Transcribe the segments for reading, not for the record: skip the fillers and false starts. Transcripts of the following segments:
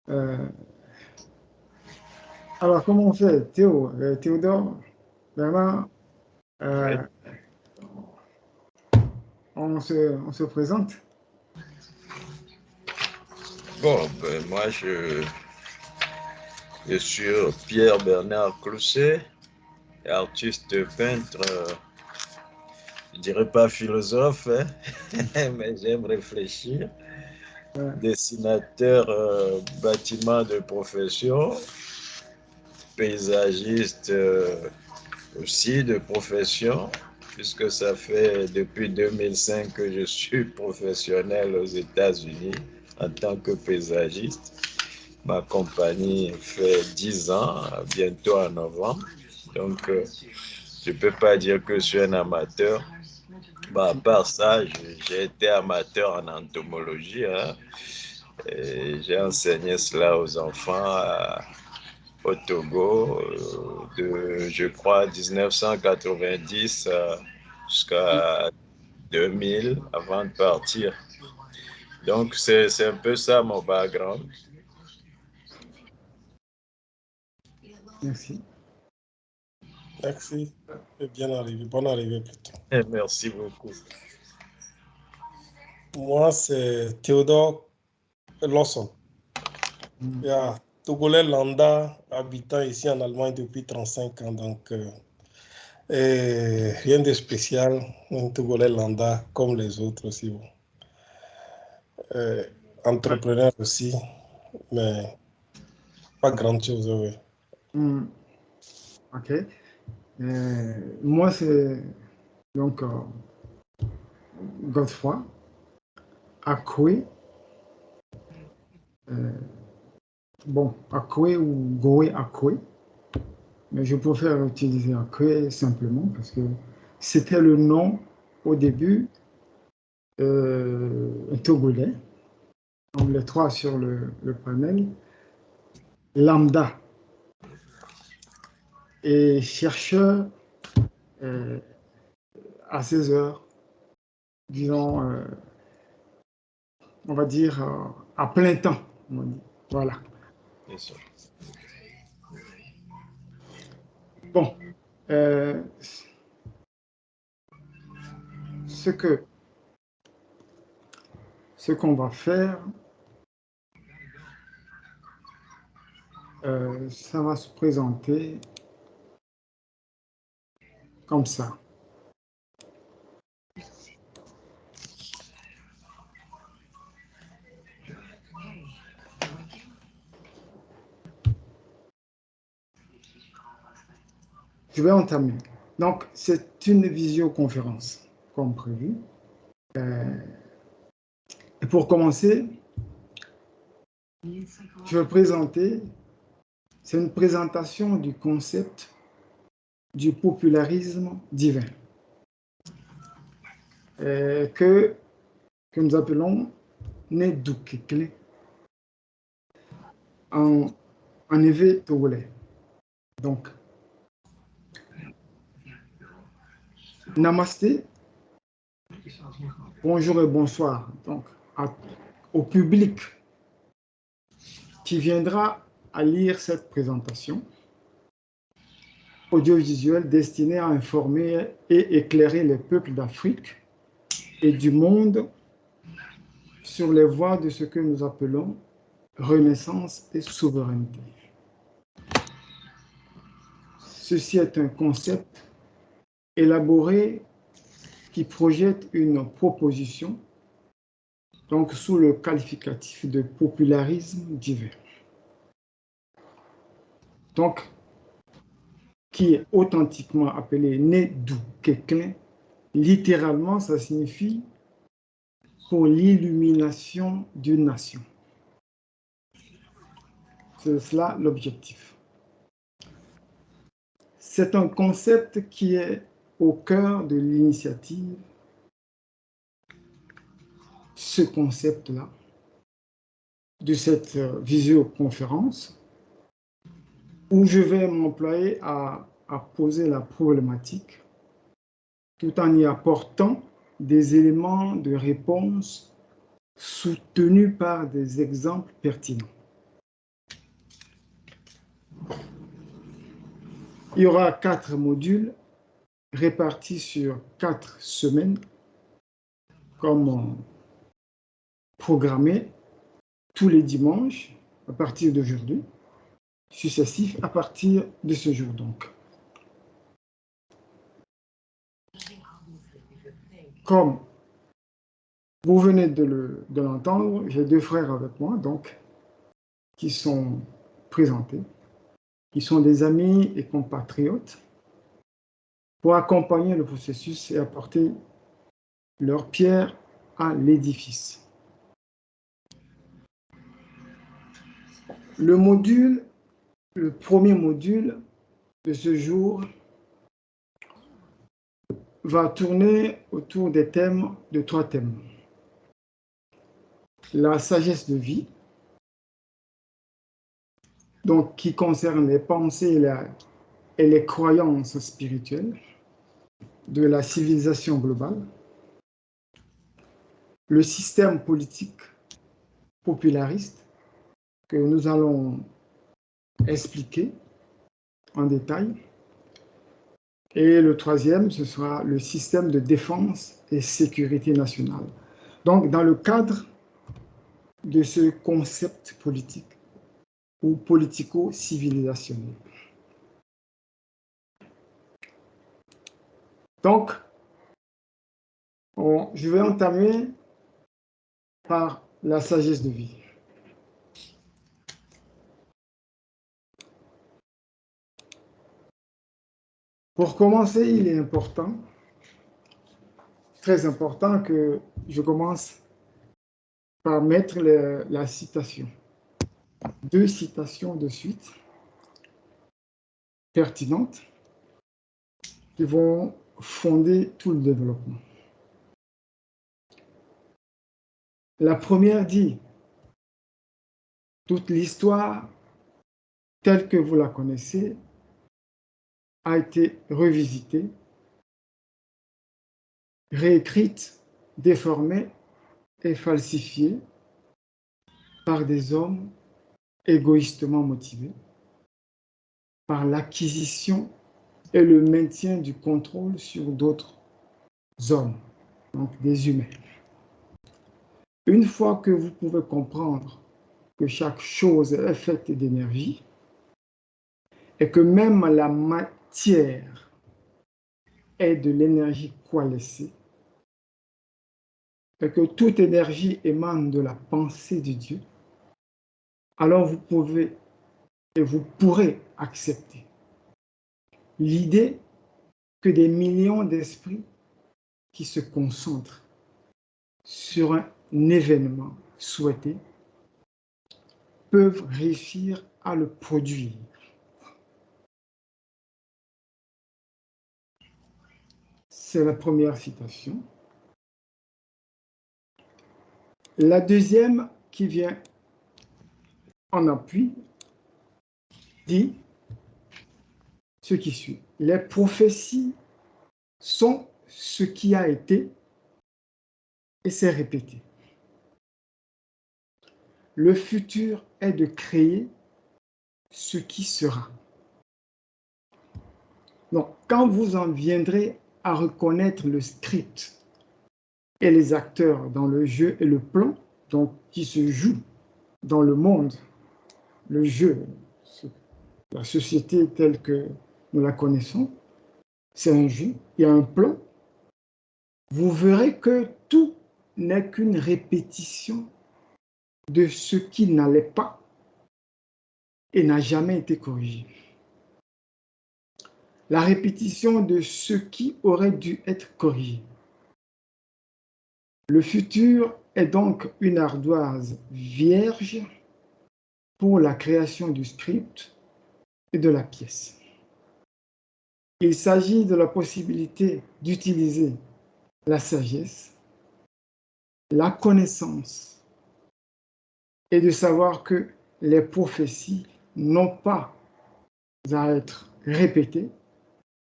Euh, alors, comment on fait, Théo, Théodore, Bernard, Oui. euh, on se présente? Bon, ben, moi, je suis Pierre Bernard Clousset, artiste peintre, je dirais pas philosophe, hein, mais j'aime réfléchir. Euh, Dessinateur bâtiment de profession, paysagiste aussi de profession, puisque ça fait depuis 2005 que je suis professionnel aux États-Unis en tant que paysagiste. Ma compagnie fait 10 ans, bientôt en novembre. Donc, je ne peux pas dire que je suis un amateur. Bah, à part ça, j'ai été amateur en entomologie, hein, et j'ai enseigné cela aux enfants au Togo de, je crois, 1990 jusqu'à 2000 avant de partir. Donc, c'est un peu ça mon background. merci. Merci. Et bien arrivé. Bonne arrivée plutôt. Et merci beaucoup. Moi, c'est Théodore Lawson. Mm. Yeah. Togolais lambda, habitant ici en Allemagne depuis 35 ans. Donc, et rien de spécial. Un Togolais lambda comme les autres aussi. Bon. Euh, Entrepreneur aussi, mais pas grand-chose. Oui. Mm. OK. Moi, c'est donc Godefroy Akwe. Bon, Akwe ou Goé Akwe. Mais je préfère utiliser Akwe simplement parce que c'était le nom au début togolais. Donc les trois sur le panel. Lambda et chercheur euh, à 16 heures, disons, on va dire à plein temps. Voilà. Bien sûr. Bon, euh, ce que ce qu'on va faire, ça va se présenter comme ça. Je vais entamer. Donc, c'est une visioconférence, comme prévu. Et pour commencer, je vais présenter, c'est une présentation du concept du popularisme divin, que nous appelons Nedukekle en, en éveil togolais. Donc, Namasté, bonjour et bonsoir donc, au public qui viendra à lire cette présentation audiovisuelle destinée à informer et éclairer les peuples d'Afrique et du monde sur les voies de ce que nous appelons renaissance et souveraineté. Ceci est un concept élaboré qui projette une proposition donc sous le qualificatif de popularisme divin. Donc, qui est authentiquement appelé Nedou Keklin. Littéralement, ça signifie pour l'illumination d'une nation. C'est cela l'objectif. C'est un concept qui est au cœur de l'initiative, ce concept-là, de cette visioconférence, où je vais m'employer à poser la problématique tout en y apportant des éléments de réponse soutenus par des exemples pertinents. Il y aura 4 modules répartis sur 4 semaines, comme programmé tous les dimanches à partir d'aujourd'hui, successifs à partir de ce jour donc. Comme vous venez de l'entendre, j'ai 2 frères avec moi, donc, qui sont présentés, qui sont des amis et compatriotes, pour accompagner le processus et apporter leur pierre à l'édifice. Le premier module de ce jour va tourner autour de 3 thèmes. La sagesse de vie, donc qui concerne les pensées et les croyances spirituelles de la civilisation globale, le système politique populariste que nous allons expliquer en détail, et le troisième, ce sera le système de défense et sécurité nationale. Donc, dans le cadre de ce concept politique ou politico-civilisationnel. Donc, je vais entamer par la sagesse de vie. Pour commencer, il est important, très important, que je commence par mettre la citation. 2 citations de suite, pertinentes, qui vont fonder tout le développement. La première dit, toute l'histoire telle que vous la connaissez a été revisitée, réécrite, déformée et falsifiée par des hommes égoïstement motivés, par l'acquisition et le maintien du contrôle sur d'autres hommes, donc des humains. Une fois que vous pouvez comprendre que chaque chose est faite d'énergie et que même la matière est de l'énergie coalescée et que toute énergie émane de la pensée de Dieu, alors vous pouvez et vous pourrez accepter l'idée que des millions d'esprits qui se concentrent sur un événement souhaité peuvent réussir à le produire. C'est la première citation. La deuxième, qui vient en appui, dit ce qui suit. Les prophéties sont ce qui a été et s'est répété. Le futur est de créer ce qui sera. Donc, quand vous en viendrez à reconnaître le script et les acteurs dans le jeu et le plan donc, qui se joue dans le monde, le jeu, la société telle que nous la connaissons, c'est un jeu, il y a un plan, vous verrez que tout n'est qu'une répétition de ce qui n'allait pas et n'a jamais été corrigé. La répétition de ce qui aurait dû être corrigé. Le futur est donc une ardoise vierge pour la création du script et de la pièce. Il s'agit de la possibilité d'utiliser la sagesse, la connaissance et de savoir que les prophéties n'ont pas à être répétées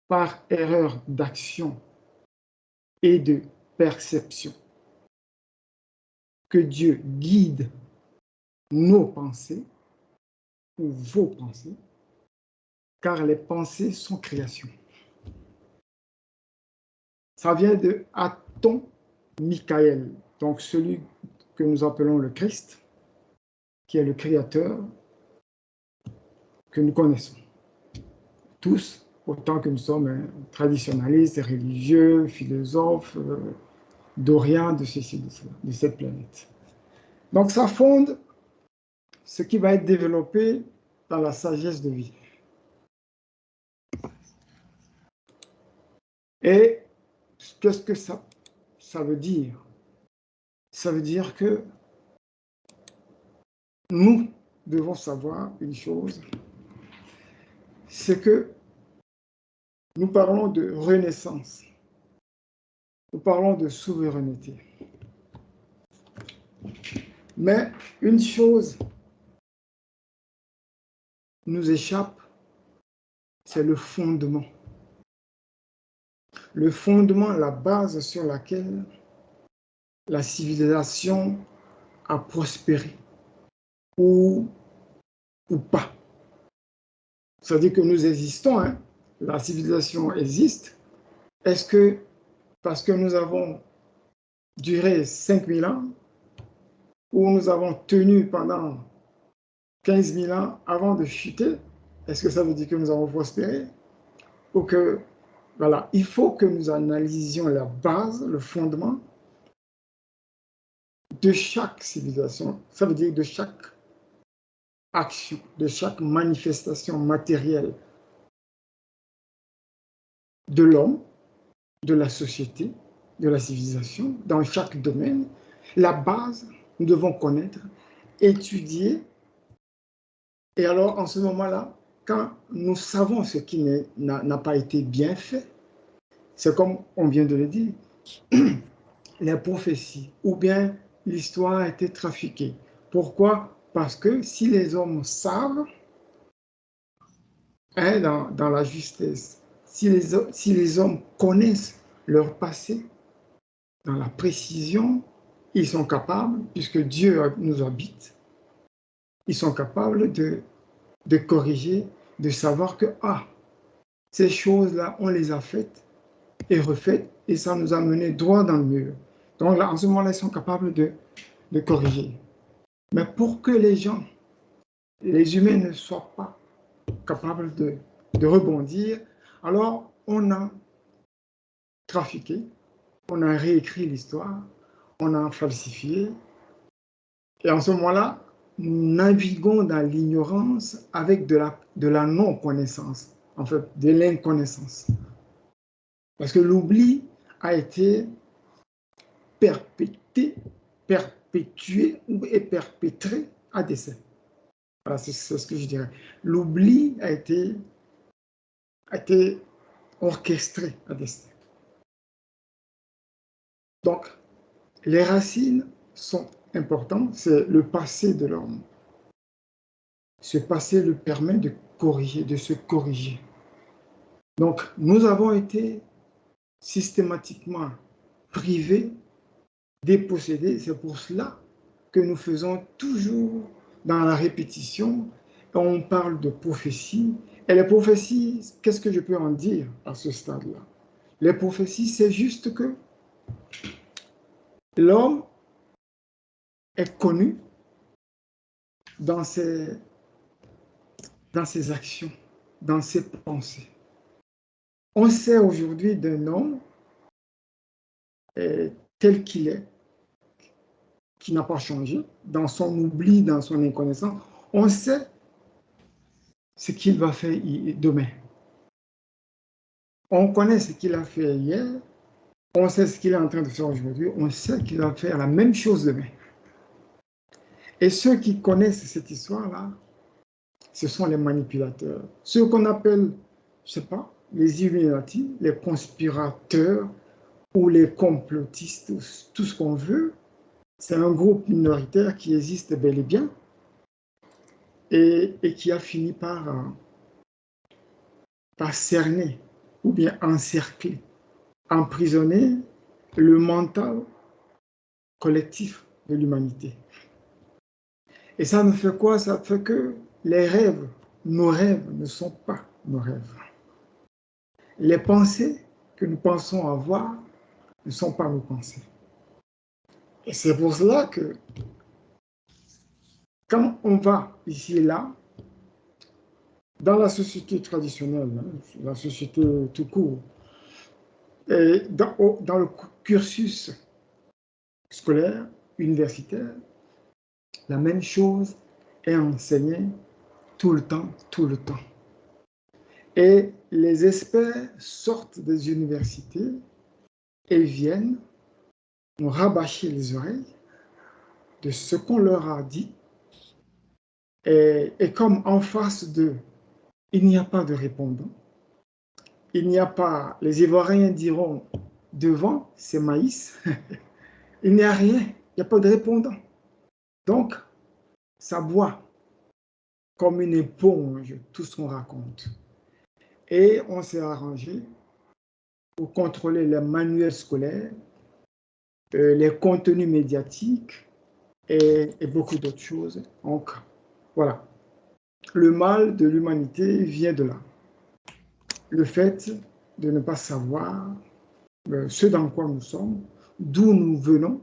par erreur d'action et de perception. Que Dieu guide nos pensées ou vos pensées, car les pensées sont création. Ça vient de Aton Michael, donc celui que nous appelons le Christ, qui est le Créateur que nous connaissons. Tous, autant que nous sommes traditionnalistes, religieux, philosophes, d'Orient, de ceci, de cela, de cette planète. Donc ça fonde ce qui va être développé dans la sagesse de vie. Et qu'est-ce que ça veut dire? Ça veut dire que nous devons savoir une chose, c'est que nous parlons de renaissance, nous parlons de souveraineté. Mais une chose nous échappe, c'est le fondement. Le fondement, la base sur laquelle la civilisation a prospéré ou pas. C'est-à-dire que nous existons, hein? La civilisation existe. Est-ce que parce que nous avons duré 5000 ans ou nous avons tenu pendant 15 000 ans avant de chuter, est-ce que ça veut dire que nous avons prospéré? Ou que, voilà, il faut que nous analysions la base, le fondement de chaque civilisation. Ça veut dire de chaque action, de chaque manifestation matérielle de l'homme, de la société, de la civilisation, dans chaque domaine. La base, nous devons connaître, étudier. Et alors, en ce moment-là, quand nous savons ce qui n'a pas été bien fait, c'est comme on vient de le dire, les prophéties, ou bien l'histoire a été trafiquée. Pourquoi? Parce que si les hommes savent, hein, dans la justesse, si les hommes connaissent leur passé, dans la précision, ils sont capables, puisque Dieu nous habite, ils sont capables de corriger, de savoir que, ces choses-là, on les a faites et refaites, et ça nous a mené droit dans le mur. Donc là, en ce moment-là, ils sont capables de corriger. Mais pour que les humains ne soient pas capables de rebondir, alors on a trafiqué, on a réécrit l'histoire, on a falsifié, et en ce moment-là, nous naviguons dans l'ignorance avec de la non-connaissance, en fait, de l'inconnaissance. Parce que l'oubli a été perpétué et perpétré à dessein. Voilà, c'est ce que je dirais. L'oubli a été orchestré à dessein. Donc, les racines sont importantes, c'est le passé de l'homme. Ce passé lui permet de corriger, de se corriger. Donc, nous avons été systématiquement privés, dépossédés. C'est pour cela que nous faisons toujours dans la répétition, on parle de prophétie. Et les prophéties, qu'est-ce que je peux en dire à ce stade-là? Les prophéties, c'est juste que l'homme est connu dans ses actions, dans ses pensées. On sait aujourd'hui d'un homme tel qu'il est, qui n'a pas changé, dans son oubli, dans son inconnaissance. On sait ce qu'il va faire demain. On connaît ce qu'il a fait hier, on sait ce qu'il est en train de faire aujourd'hui, on sait qu'il va faire la même chose demain. Et ceux qui connaissent cette histoire-là, ce sont les manipulateurs. Ceux qu'on appelle, je ne sais pas, les Illuminati, les conspirateurs ou les complotistes, tout ce qu'on veut, c'est un groupe minoritaire qui existe bel et bien et qui a fini par cerner ou bien encercler, emprisonner le mental collectif de l'humanité. Et ça nous fait quoi? Ça fait que les rêves, nos rêves ne sont pas nos rêves. Les pensées que nous pensons avoir ne sont pas nos pensées. Et c'est pour cela que quand on va ici et là, dans la société traditionnelle, la société tout court, et dans le cursus scolaire, universitaire, la même chose est enseignée tout le temps, tout le temps. Et les experts sortent des universités et viennent nous rabâcher les oreilles de ce qu'on leur a dit. Et comme en face d'eux, il n'y a pas de répondant, il n'y a pas, les Ivoiriens diront, devant, c'est maïs, il n'y a rien, il n'y a pas de répondant. Donc, ça boit comme une éponge tout ce qu'on raconte. Et on s'est arrangé pour contrôler les manuels scolaires, les contenus médiatiques et beaucoup d'autres choses. Donc, voilà. Le mal de l'humanité vient de là. Le fait de ne pas savoir ce dans quoi nous sommes, d'où nous venons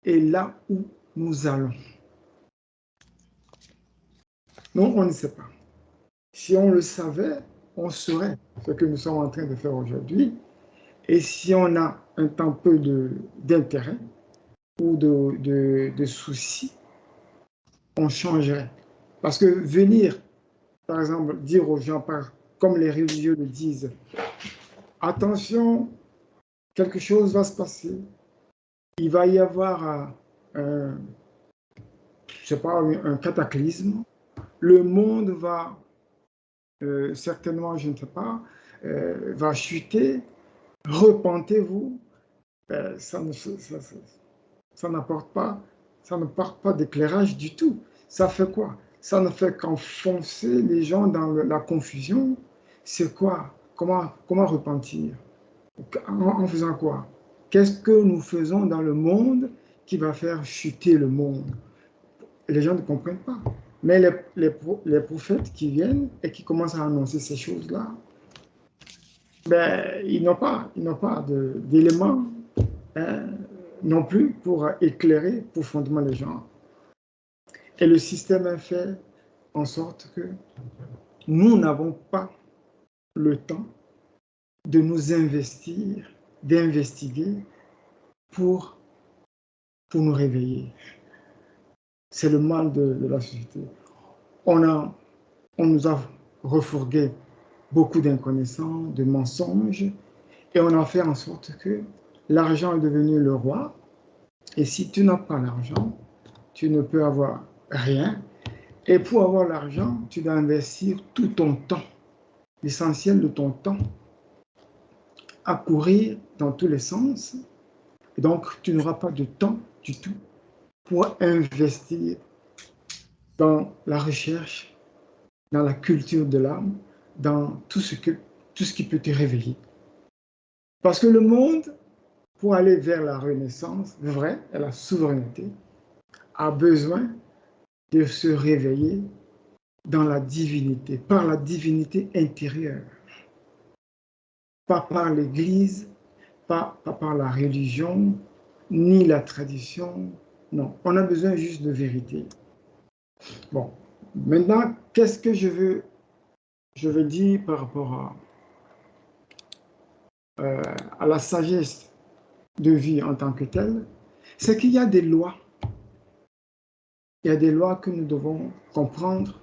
et là où nous allons. Non, on ne sait pas. Si on le savait, on saurait ce que nous sommes en train de faire aujourd'hui. Et si on a un tant peu d'intérêt ou de soucis, on changerait. Parce que venir, par exemple, dire aux gens, comme les religieux le disent, attention, quelque chose va se passer, il va y avoir je sais pas, un cataclysme, le monde va certainement, je ne sais pas, va chuter, repentez-vous, ça n'apporte pas, ça ne porte pas d'éclairage du tout. Ça fait quoi? Ça ne fait qu'enfoncer les gens dans la confusion. C'est quoi? Comment repentir? En faisant quoi? Qu'est-ce que nous faisons dans le monde qui va faire chuter le monde? Les gens ne comprennent pas. Mais les prophètes qui viennent et qui commencent à annoncer ces choses-là, ben, ils n'ont pas d'éléments non plus pour éclairer profondément les gens. Et le système a fait en sorte que nous n'avons pas le temps de nous investir, d'investiguer pour nous réveiller. C'est le mal de la société. On nous a refourgué beaucoup d'inconnaissances, de mensonges, et on a fait en sorte que l'argent est devenu le roi. Et si tu n'as pas l'argent, tu ne peux avoir rien. Et pour avoir l'argent, tu dois investir tout ton temps, l'essentiel de ton temps, à courir dans tous les sens. Et donc, tu n'auras pas de temps du tout pour investir dans la recherche, dans la culture de l'âme, dans tout ce qui peut te réveiller. Parce que le monde, pour aller vers la renaissance vraie et la souveraineté, a besoin de se réveiller dans la divinité, par la divinité intérieure. Pas par l'Église, pas par la religion, ni la tradition. Non, on a besoin juste de vérité. Bon, maintenant, qu'est-ce que je veux dire par rapport à la sagesse de vie en tant que telle? C'est qu'il y a des lois. Il y a des lois que nous devons comprendre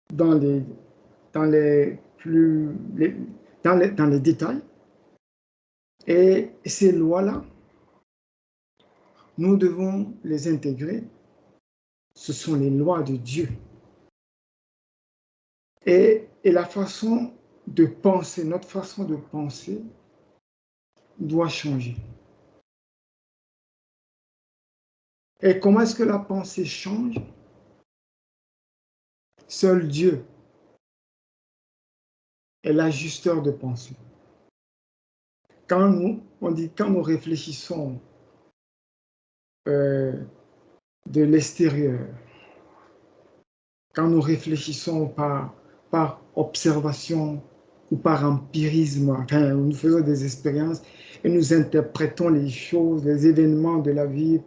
dans les détails. Et ces lois-là, nous devons les intégrer. Ce sont les lois de Dieu. Et la façon de penser, notre façon de penser doit changer. Et comment est-ce que la pensée change? Seul Dieu est l'ajusteur de pensée. Quand nous réfléchissons de l'extérieur, quand nous réfléchissons par observation ou par empirisme, enfin, nous faisons des expériences et nous interprétons les choses, les événements de la vie,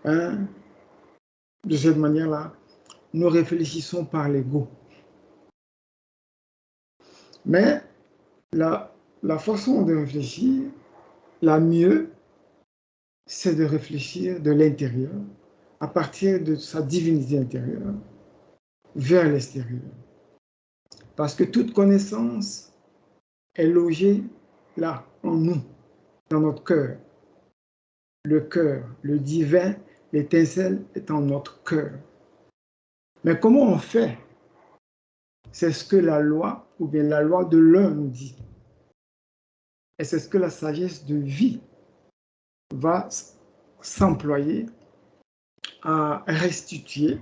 hein, de cette manière-là, nous réfléchissons par l'ego. Mais la façon de réfléchir, la mieux, c'est de réfléchir de l'intérieur, à partir de sa divinité intérieure, vers l'extérieur. Parce que toute connaissance est logée là, en nous, dans notre cœur. Le cœur, le divin, l'étincelle est en notre cœur. Mais comment on fait? C'est ce que la loi, ou bien la loi de l'un nous dit. Et c'est ce que la sagesse de vie va s'employer à restituer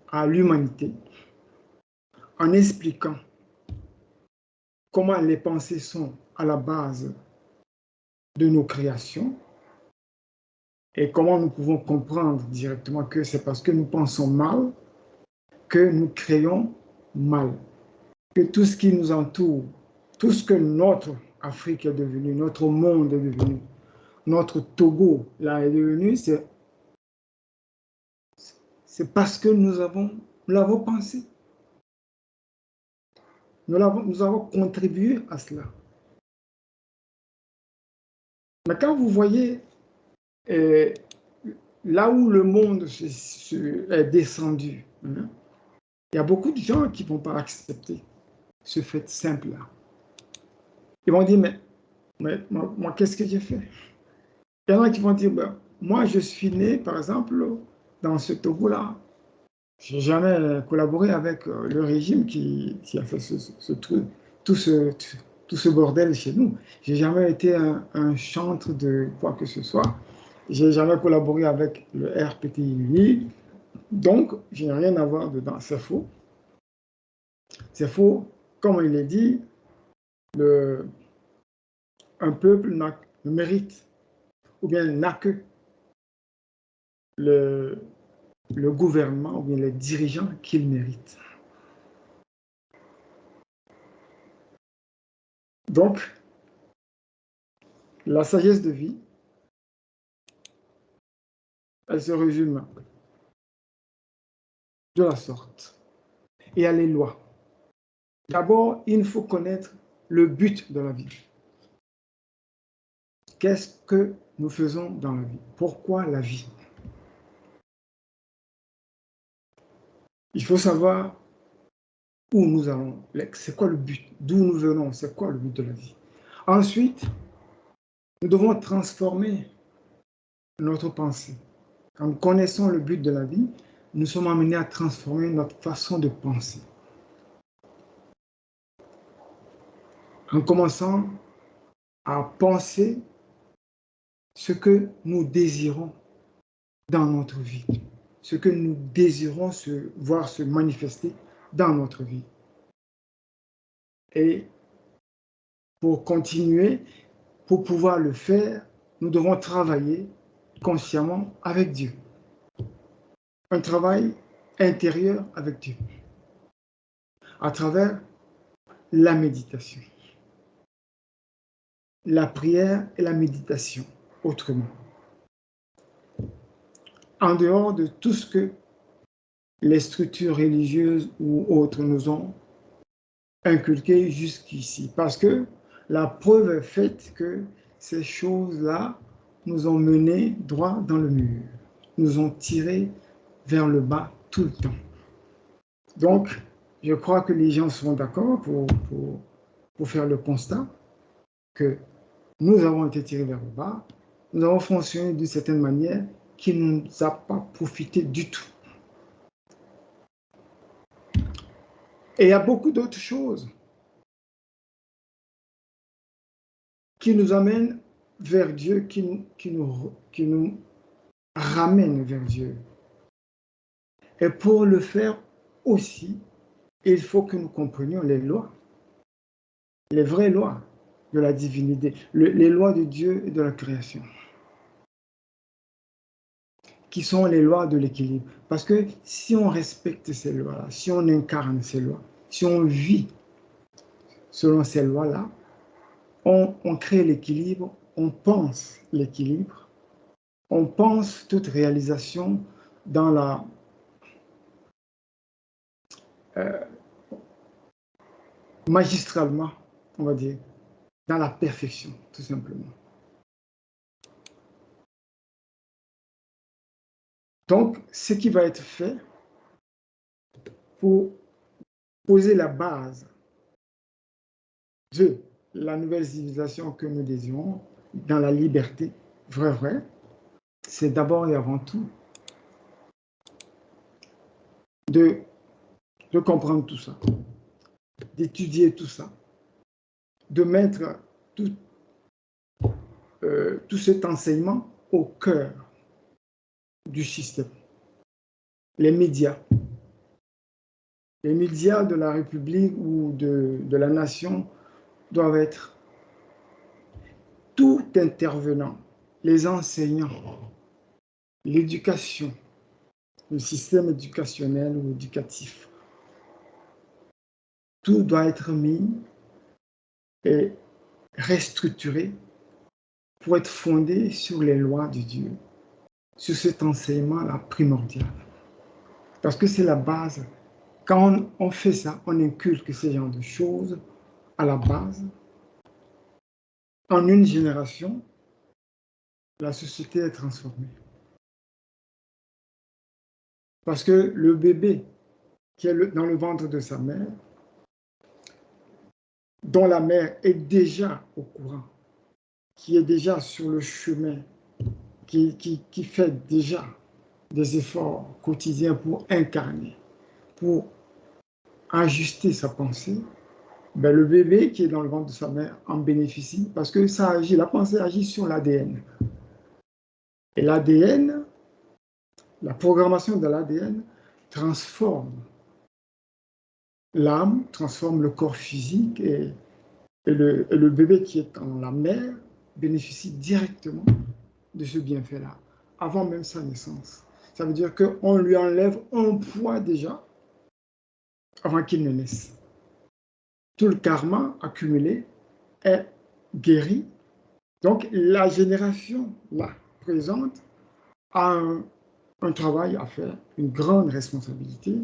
à l'humanité en expliquant comment les pensées sont à la base de nos créations et comment nous pouvons comprendre directement que c'est parce que nous pensons mal que nous créons mal. Que tout ce qui nous entoure, tout ce que notre Afrique est devenue, notre monde est devenu, notre Togo là est devenu, c'est parce que nous l'avons pensé. Nous avons contribué à cela. Mais quand vous voyez là où le monde est descendu, hein, il y a beaucoup de gens qui ne vont pas accepter ce fait simple-là. Ils vont dire, mais moi qu'est-ce que j'ai fait? Il y en a qui vont dire, ben, moi, je suis né, par exemple, dans ce Togo-là. Je n'ai jamais collaboré avec le régime qui a fait tout ce bordel chez nous. Je n'ai jamais été un chantre de quoi que ce soit. Je n'ai jamais collaboré avec le RPTI. Donc, je n'ai rien à voir dedans. C'est faux. C'est faux. Comme il est dit, un peuple ne mérite, ou bien n'a que le gouvernement ou bien les dirigeants qu'il mérite. Donc, la sagesse de vie, elle se résume de la sorte. Et il y a les lois. D'abord, il faut connaître le but de la vie. Qu'est-ce que nous faisons dans la vie? Pourquoi la vie? Il faut savoir où nous allons. C'est quoi le but? D'où nous venons? C'est quoi le but de la vie? Ensuite, nous devons transformer notre pensée. Quand nous connaissons le but de la vie, nous sommes amenés à transformer notre façon de penser. En commençant à penser ce que nous désirons dans notre vie, ce que nous désirons voir se manifester dans notre vie. Et pour continuer, pour pouvoir le faire, nous devons travailler consciemment avec Dieu. Un travail intérieur avec Dieu, à travers la méditation, la prière et la méditation, autrement. En dehors de tout ce que les structures religieuses ou autres nous ont inculqué jusqu'ici. Parce que la preuve est faite que ces choses-là nous ont menés droit dans le mur, nous ont tirés vers le bas tout le temps. Donc, je crois que les gens seront d'accord pour faire le constat que nous avons été tirés vers le bas, nous avons fonctionné d'une certaine manière qui ne nous a pas profité du tout. Et il y a beaucoup d'autres choses qui nous amènent vers Dieu, qui nous ramènent vers Dieu. Et pour le faire aussi, il faut que nous comprenions les lois, les vraies lois de la divinité, les lois de Dieu et de la création. qui sont les lois de l'équilibre. Parce que si on respecte ces lois-là, si on incarne ces lois, si on vit selon ces lois-là, on crée l'équilibre, on pense l'équilibre, on pense toute réalisation dans la magistralement, on va dire, dans la perfection, tout simplement. Donc, ce qui va être fait pour poser la base de la nouvelle civilisation que nous désirons, dans la liberté, vrai, c'est d'abord et avant tout de comprendre tout ça, d'étudier tout ça, de mettre tout cet enseignement au cœur du système. Les médias de la République ou de la nation doivent être tout intervenant, les enseignants, l'éducation, le système éducationnel ou éducatif. Tout doit être mis et restructuré pour être fondé sur les lois de Dieu, sur cet enseignement-là primordial. Parce que c'est la base. Quand on fait ça, on inculque ce genre de choses à la base. En une génération, la société est transformée. Parce que le bébé qui est dans le ventre de sa mère, dont la mère est déjà au courant, qui est déjà sur le chemin, qui fait déjà des efforts quotidiens pour incarner, pour ajuster sa pensée, ben le bébé qui est dans le ventre de sa mère en bénéficie parce que ça agit, la pensée agit sur l'ADN. Et l'ADN, la programmation de l'ADN transforme l'âme, transforme le corps physique et le bébé qui est en la mère bénéficie directement de ce bienfait-là, avant même sa naissance. Ça veut dire qu'on lui enlève un poids déjà avant qu'il ne naisse. Tout le karma accumulé est guéri. Donc, la génération là, présente a un travail à faire, une grande responsabilité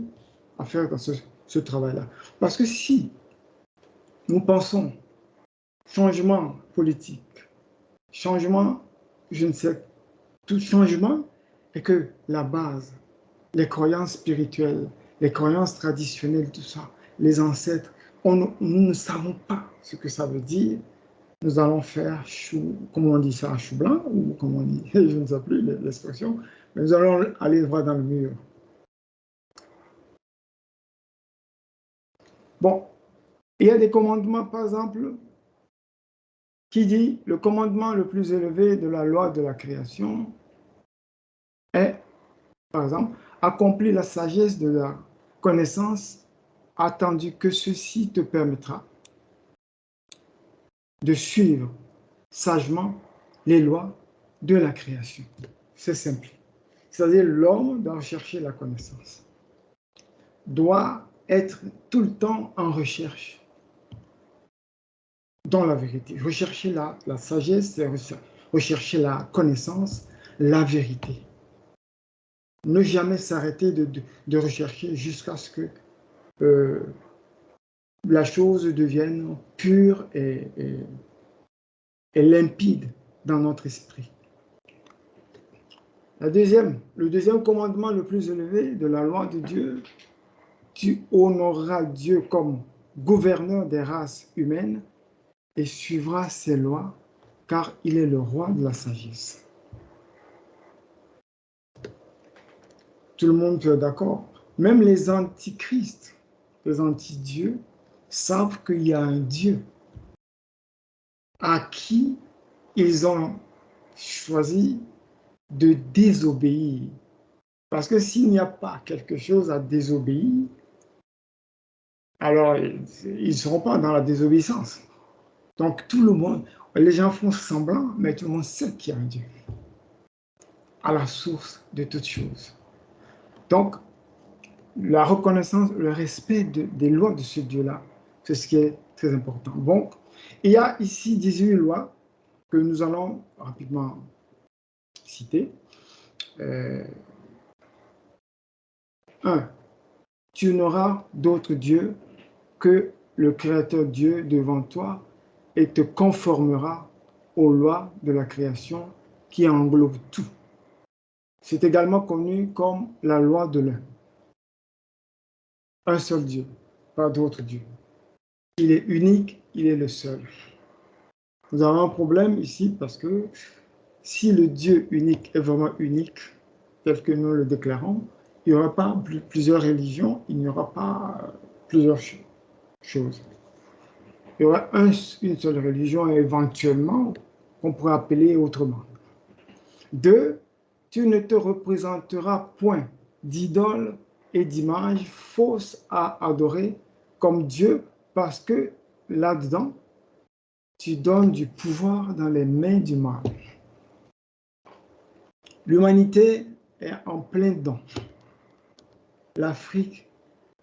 à faire dans ce travail-là. Parce que si nous pensons changement politique, changement, je ne sais, tout changement, et que la base, les croyances spirituelles, les croyances traditionnelles, tout ça, les ancêtres, nous ne savons pas ce que ça veut dire. Nous allons faire chou, comment on dit ça, chou blanc, ou comment on dit, je ne sais plus l'expression, mais nous allons aller droit dans le mur. Bon, il y a des commandements, par exemple, qui dit le commandement le plus élevé de la loi de la création est, par exemple, accomplir la sagesse de la connaissance, attendu que ceci te permettra de suivre sagement les lois de la création. C'est simple. C'est-à-dire l'homme doit rechercher la connaissance, doit être tout le temps en recherche dans la vérité. Rechercher la sagesse, c'est rechercher la connaissance, la vérité. Ne jamais s'arrêter de rechercher jusqu'à ce que la chose devienne pure et limpide dans notre esprit. Le deuxième commandement le plus élevé de la loi de Dieu, tu honoreras Dieu comme gouverneur des races humaines et suivras ses lois, car il est le roi de la sagesse. Tout le monde est d'accord. Même les antichrists, les anti-dieux, savent qu'il y a un Dieu à qui ils ont choisi de désobéir. Parce que s'il n'y a pas quelque chose à désobéir, alors ils ne seront pas dans la désobéissance. Donc tout le monde, les gens font semblant, mais tout le monde sait qu'il y a un Dieu. à la source de toutes choses. Donc, la reconnaissance, le respect des lois de ce Dieu-là, c'est ce qui est très important. Donc, il y a ici 18 lois que nous allons rapidement citer. 1. Tu n'auras d'autre Dieu que le Créateur Dieu devant toi et te conformeras aux lois de la création qui englobe tout. C'est également connu comme la loi de l'un. Un seul Dieu, pas d'autre Dieu. Il est unique, il est le seul. Nous avons un problème ici parce que si le Dieu unique est vraiment unique, tel que nous le déclarons, il n'y aura pas plusieurs religions, il n'y aura pas plusieurs choses. Il y aura une seule religion éventuellement qu'on pourrait appeler autrement. 2. Tu ne te représenteras point d'idole et d'image fausse à adorer comme Dieu parce que là-dedans, tu donnes du pouvoir dans les mains du mal. L'humanité est en plein dedans. L'Afrique,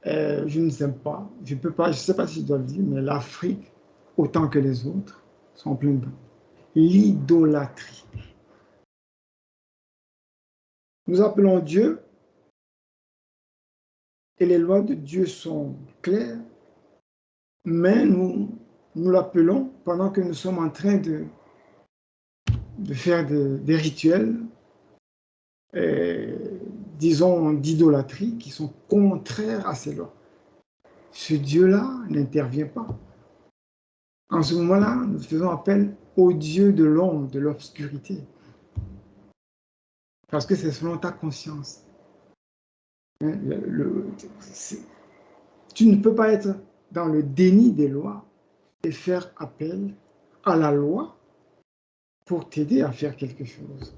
je ne sais pas, je ne sais pas si je dois le dire, mais l'Afrique, autant que les autres, sont en plein dedans. L'idolâtrie. Nous appelons Dieu, et les lois de Dieu sont claires, mais nous l'appelons pendant que nous sommes en train de faire des rituels, disons, d'idolâtrie, qui sont contraires à ces lois. Ce Dieu-là n'intervient pas. En ce moment-là, nous faisons appel au Dieu de l'ombre, de l'obscurité. Parce que c'est selon ta conscience. Tu ne peux pas être dans le déni des lois et faire appel à la loi pour t'aider à faire quelque chose.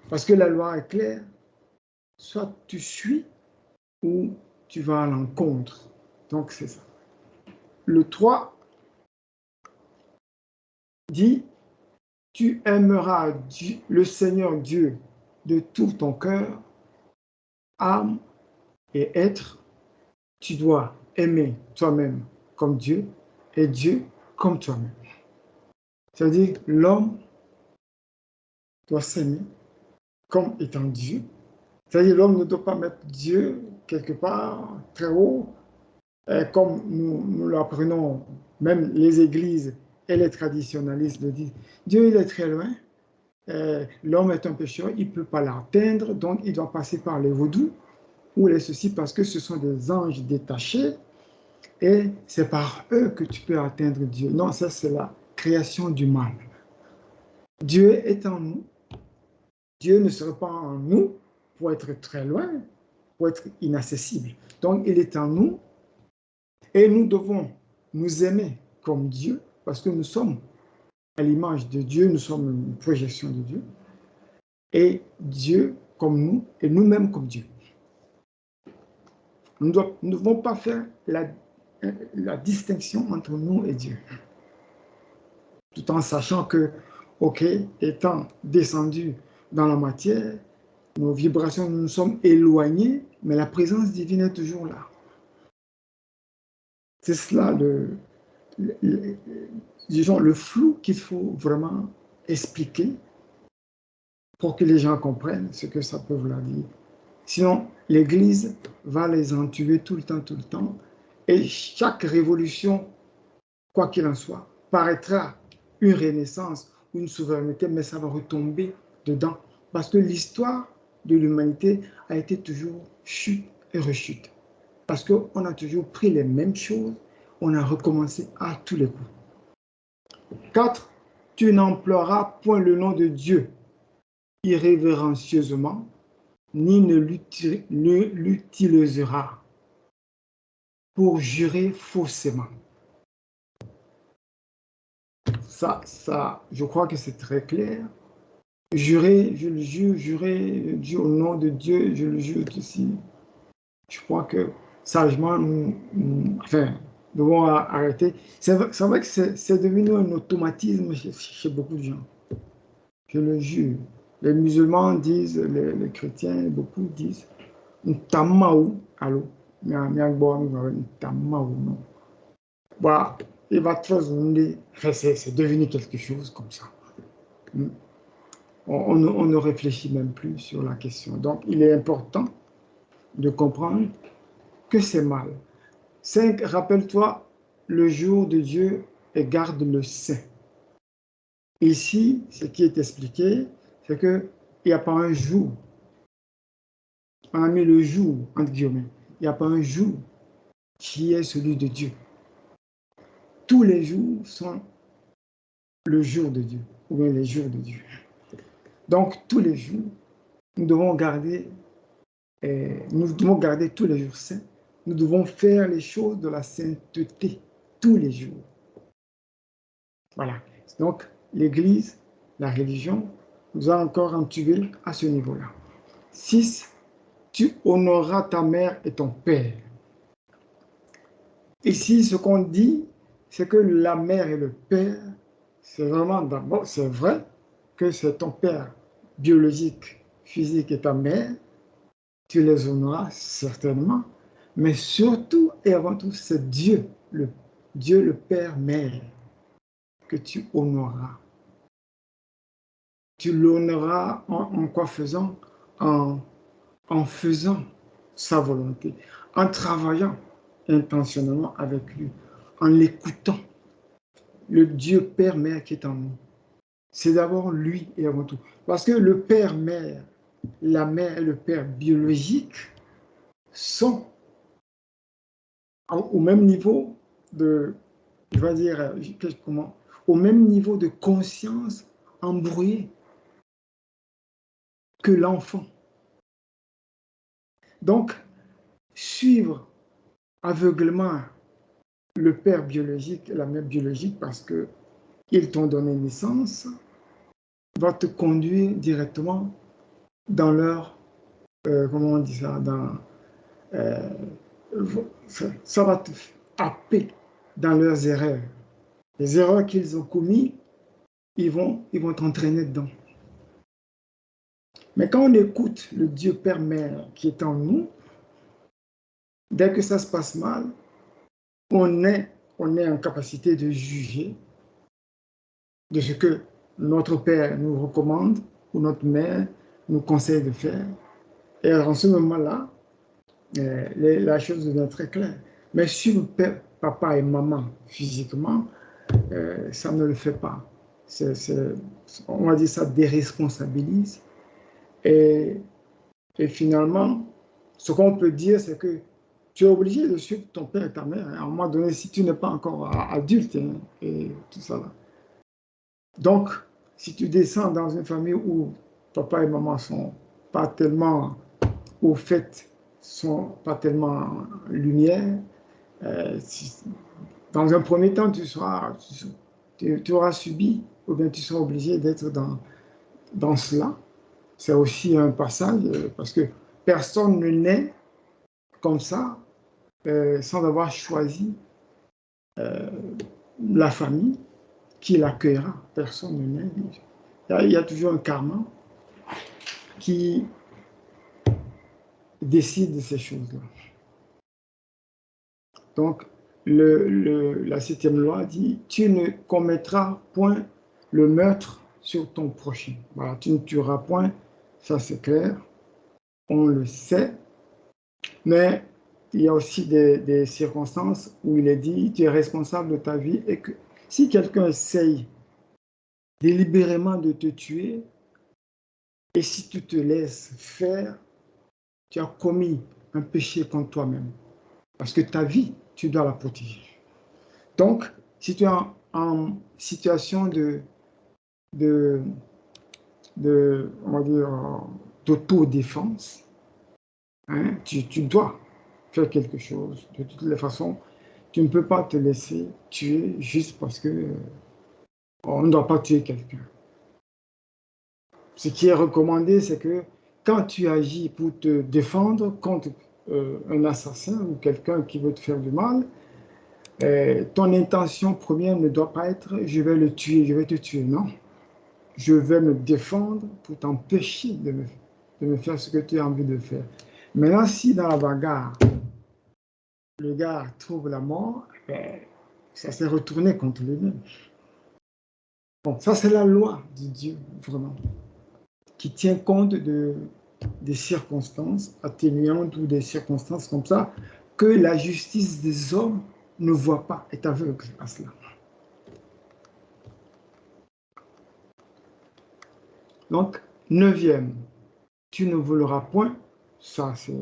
Parce que la loi est claire. Soit tu suis ou tu vas à l'encontre. Donc c'est ça. Le 3 dit, tu aimeras le Seigneur Dieu de tout ton cœur, âme et être. Tu dois aimer toi-même comme Dieu et Dieu comme toi-même. C'est-à-dire l'homme doit s'aimer comme étant Dieu. C'est-à-dire l'homme ne doit pas mettre Dieu quelque part très haut, comme nous l'apprenons, même les églises et les traditionalistes le disent. Dieu, il est très loin. L'homme est un pécheur, il ne peut pas l'atteindre, donc il doit passer par les vaudous ou les ceci parce que ce sont des anges détachés et c'est par eux que tu peux atteindre Dieu. Non, ça c'est la création du mal. Dieu est en nous. Dieu ne serait pas en nous pour être très loin, pour être inaccessible. Donc il est en nous et nous devons nous aimer comme Dieu parce que nous sommes à l'image de Dieu, nous sommes une projection de Dieu. Et Dieu comme nous, et nous-mêmes comme Dieu. Nous ne devons pas faire la distinction entre nous et Dieu. Tout en sachant que, ok, étant descendus dans la matière, nos vibrations, nous nous sommes éloignés, mais la présence divine est toujours là. C'est cela disons, le flou qu'il faut vraiment expliquer pour que les gens comprennent ce que ça peut vouloir dire. Sinon, l'Église va les entuber tout le temps. Et chaque révolution, quoi qu'il en soit, paraîtra une renaissance, une souveraineté, mais ça va retomber dedans. Parce que l'histoire de l'humanité a été toujours chute et rechute. Parce qu'on a toujours pris les mêmes choses, on a recommencé à tous les coups. 4. Tu n'emploieras point le nom de Dieu irrévérencieusement, ni ne l'utilisera pour jurer faussement. Ça, je crois que c'est très clair. Jurer, je le jure, jurer au nom de Dieu, je le jure aussi. Je crois que sagement, nous devons arrêter. C'est vrai que c'est devenu un automatisme chez beaucoup de gens. Je le jure. Les musulmans disent, les chrétiens, beaucoup disent, Ntamaou, allô, Ntamaou, non. Voilà, il va très c'est devenu quelque chose comme ça. On ne réfléchit même plus sur la question. Donc, il est important de comprendre que c'est mal. 5, rappelle-toi, le jour de Dieu et garde le saint. Ici, ce qui est expliqué, c'est qu'il n'y a pas un jour. On a mis le jour, entre guillemets. Il n'y a pas un jour qui est celui de Dieu. Tous les jours sont le jour de Dieu, ou bien les jours de Dieu. Donc, tous les jours, nous devons garder tous les jours saints. Nous devons faire les choses de la sainteté tous les jours. Voilà. Donc, l'Église, la religion, nous a encore entubés à ce niveau-là. 6, tu honoreras ta mère et ton père. Ici, ce qu'on dit, c'est que la mère et le père, c'est vraiment d'abord, c'est vrai que c'est ton père biologique, physique et ta mère, tu les honoreras certainement, mais surtout et avant tout, c'est Dieu, le Père-Mère, que tu honoreras. Tu l'honoreras en quoi faisant? En faisant sa volonté, en travaillant intentionnellement avec lui, en l'écoutant. Le Dieu Père-Mère qui est en nous, c'est d'abord lui et avant tout. Parce que le Père-Mère, la mère et le Père biologique sont au même niveau de, je vais dire, comment, au même niveau de conscience embrouillée que l'enfant. Donc, suivre aveuglement le père biologique et la mère biologique parce qu'ils t'ont donné naissance va te conduire directement dans leur, comment on dit ça, euh, ça va te happer dans leurs erreurs. Les erreurs qu'ils ont commises, ils vont t'entraîner dedans. Mais quand on écoute le Dieu Père-Mère qui est en nous, dès que ça se passe mal, on est en capacité de juger de ce que notre Père nous recommande ou notre mère nous conseille de faire. Et en ce moment-là, la chose devient très claire. Mais si le père, papa et maman physiquement, ça ne le fait pas. On va dire ça déresponsabilise. Et finalement, ce qu'on peut dire, c'est que tu es obligé de suivre ton père et ta mère, hein, à un moment donné, si tu n'es pas encore adulte, hein, et tout ça. Là. Donc, si tu descends dans une famille où papa et maman sont pas tellement au fait, sont pas tellement en lumière, dans un premier temps, tu auras subi, ou bien tu seras obligé d'être dans cela. C'est aussi un passage, parce que personne ne naît comme ça, sans avoir choisi la famille qui l'accueillera. Personne ne naît. Il y a toujours un karma qui décide de ces choses-là. Donc, la 7e loi dit, tu ne commettras point le meurtre sur ton prochain. Voilà, tu ne tueras point, ça c'est clair, on le sait, mais il y a aussi des circonstances où il est dit, tu es responsable de ta vie et que si quelqu'un essaye délibérément de te tuer, et si tu te laisses faire, tu as commis un péché contre toi-même. Parce que ta vie, tu dois la protéger. Donc, si tu es en situation on va dire, d'autodéfense, hein, tu dois faire quelque chose. De toutes les façons, tu ne peux pas te laisser tuer juste parce que on ne doit pas tuer quelqu'un. Ce qui est recommandé, c'est que quand tu agis pour te défendre contre un assassin ou quelqu'un qui veut te faire du mal, ton intention première ne doit pas être « je vais le tuer, je vais te tuer ». Non. je vais me défendre pour t'empêcher de me faire ce que tu as envie de faire. Maintenant, si dans la bagarre, le gars trouve la mort, ben, ça s'est retourné contre lui-même. Bon, ça c'est la loi de Dieu, vraiment, qui tient compte des circonstances atténuantes ou des circonstances comme ça, que la justice des hommes ne voit pas, est aveugle à cela. Donc, 9e, tu ne voleras point, ça c'est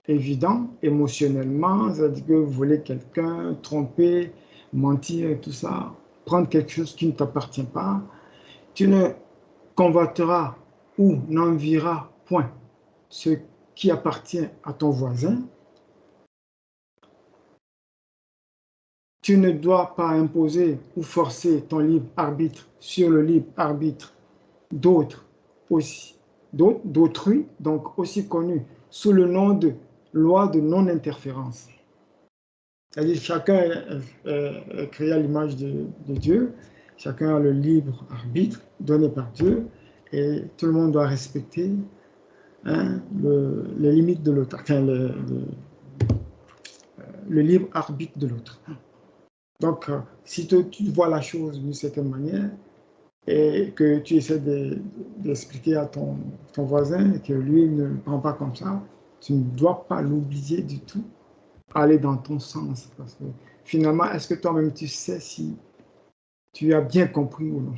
évident, émotionnellement, c'est-à-dire que voler quelqu'un, tromper, mentir et tout ça, prendre quelque chose qui ne t'appartient pas, tu ne convoiteras ou n'envieras point ce qui appartient à ton voisin. Tu ne dois pas imposer ou forcer ton libre arbitre sur le libre arbitre d'autres aussi, d'autrui, donc aussi connu sous le nom de loi de non-interférence. C'est-à-dire que chacun est créé à l'image de Dieu, chacun a le libre arbitre donné par Dieu, et tout le monde doit respecter les limites de l'autre, enfin le libre arbitre de l'autre. Donc, si tu vois la chose d'une certaine manière et que tu essaies d'expliquer à ton voisin et que lui ne le prend pas comme ça, tu ne dois pas l'oublier du tout, aller dans ton sens. Parce que finalement, est-ce que toi-même tu sais si tu as bien compris ou non?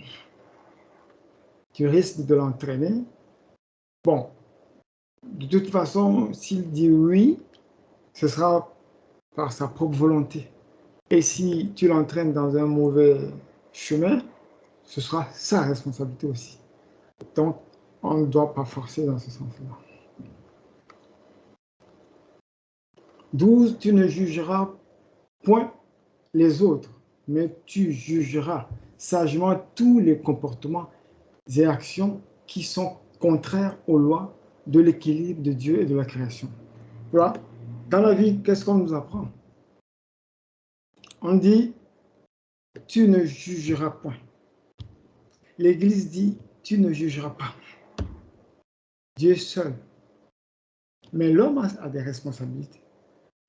Tu risques de l'entraîner. Bon, de toute façon, s'il dit oui, ce sera par sa propre volonté. Et si tu l'entraînes dans un mauvais chemin, ce sera sa responsabilité aussi. Donc, on ne doit pas forcer dans ce sens-là. 12, tu ne jugeras point les autres, mais tu jugeras sagement tous les comportements et actions qui sont contraires aux lois de l'équilibre de Dieu et de la création. Voilà. Dans la vie, qu'est-ce qu'on nous apprend? On dit, tu ne jugeras point. L'Église dit, tu ne jugeras pas. Dieu seul. Mais l'homme a des responsabilités.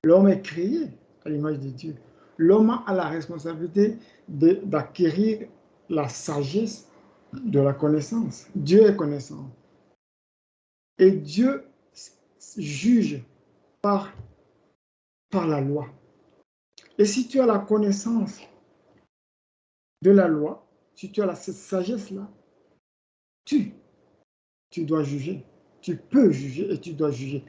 L'homme est créé à l'image de Dieu. L'homme a la responsabilité d'acquérir la sagesse de la connaissance. Dieu est connaissant. Et Dieu juge par la loi. Et si tu as la connaissance de la loi, si tu as cette sagesse-là, tu dois juger. Tu peux juger et tu dois juger.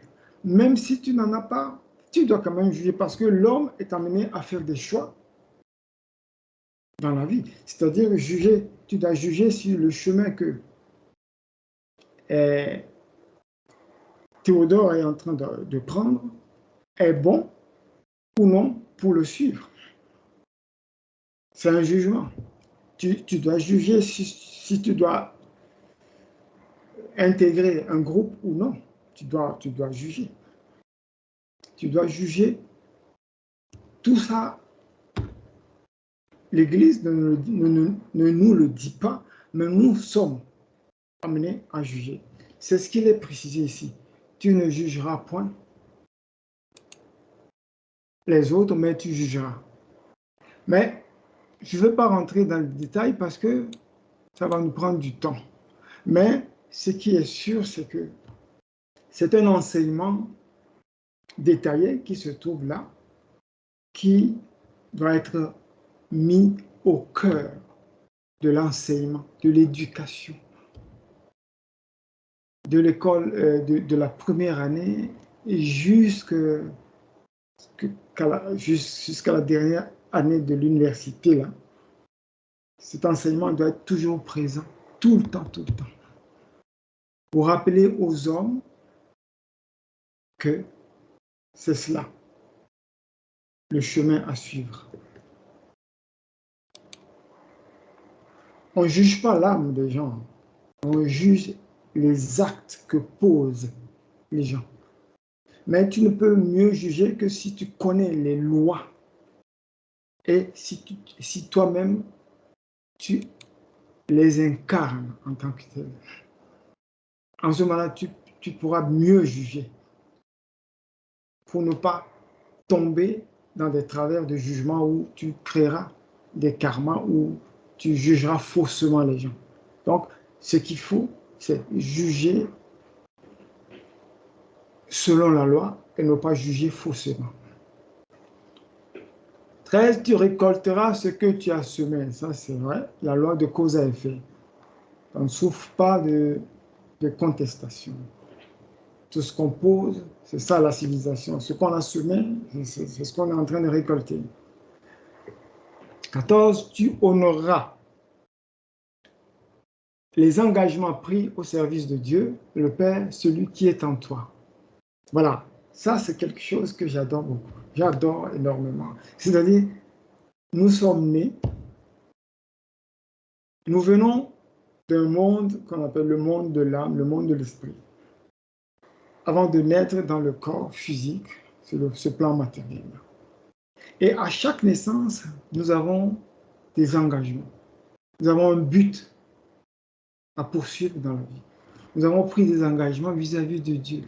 Même si tu n'en as pas, tu dois quand même juger parce que l'homme est amené à faire des choix dans la vie. C'est-à-dire juger, tu dois juger sur le chemin que Théodore est en train de prendre est bon ou non pour le suivre. C'est un jugement. Tu dois juger si tu dois intégrer un groupe ou non. Tu dois juger. Tu dois juger. Tout ça, l'Église ne nous le dit pas, mais nous sommes amenés à juger. C'est ce qu'il est précisé ici. Tu ne jugeras point les autres, mais tu jugeras. Mais je ne veux pas rentrer dans le détail parce que ça va nous prendre du temps. Mais ce qui est sûr, c'est que c'est un enseignement détaillé qui se trouve là, qui doit être mis au cœur de l'enseignement, de l'éducation, de l'école, de la première année jusqu'à la dernière année de l'université. Là. Cet enseignement doit être toujours présent, tout le temps, pour rappeler aux hommes que c'est cela, le chemin à suivre. On ne juge pas l'âme des gens, on juge les actes que posent les gens. Mais tu ne peux mieux juger que si tu connais les lois et si toi-même, tu les incarne en tant que tels. En ce moment-là, tu pourras mieux juger pour ne pas tomber dans des travers de jugement où tu créeras des karmas, où tu jugeras faussement les gens. Donc, ce qu'il faut, c'est juger selon la loi et ne pas juger faussement. 13, tu récolteras ce que tu as semé. Ça, c'est vrai, la loi de cause à effet. On ne souffre pas de contestation. Tout ce qu'on pose, c'est ça la civilisation. Ce qu'on a semé, c'est ce qu'on est en train de récolter. 14, tu honoreras les engagements pris au service de Dieu, le Père, celui qui est en toi. Voilà, ça c'est quelque chose que j'adore beaucoup. J'adore énormément. C'est-à-dire, nous sommes nés, nous venons d'un monde qu'on appelle le monde de l'âme, le monde de l'esprit. Avant de naître dans le corps physique, sur ce plan matériel. Et à chaque naissance, nous avons des engagements. Nous avons un but à poursuivre dans la vie. Nous avons pris des engagements vis-à-vis de Dieu,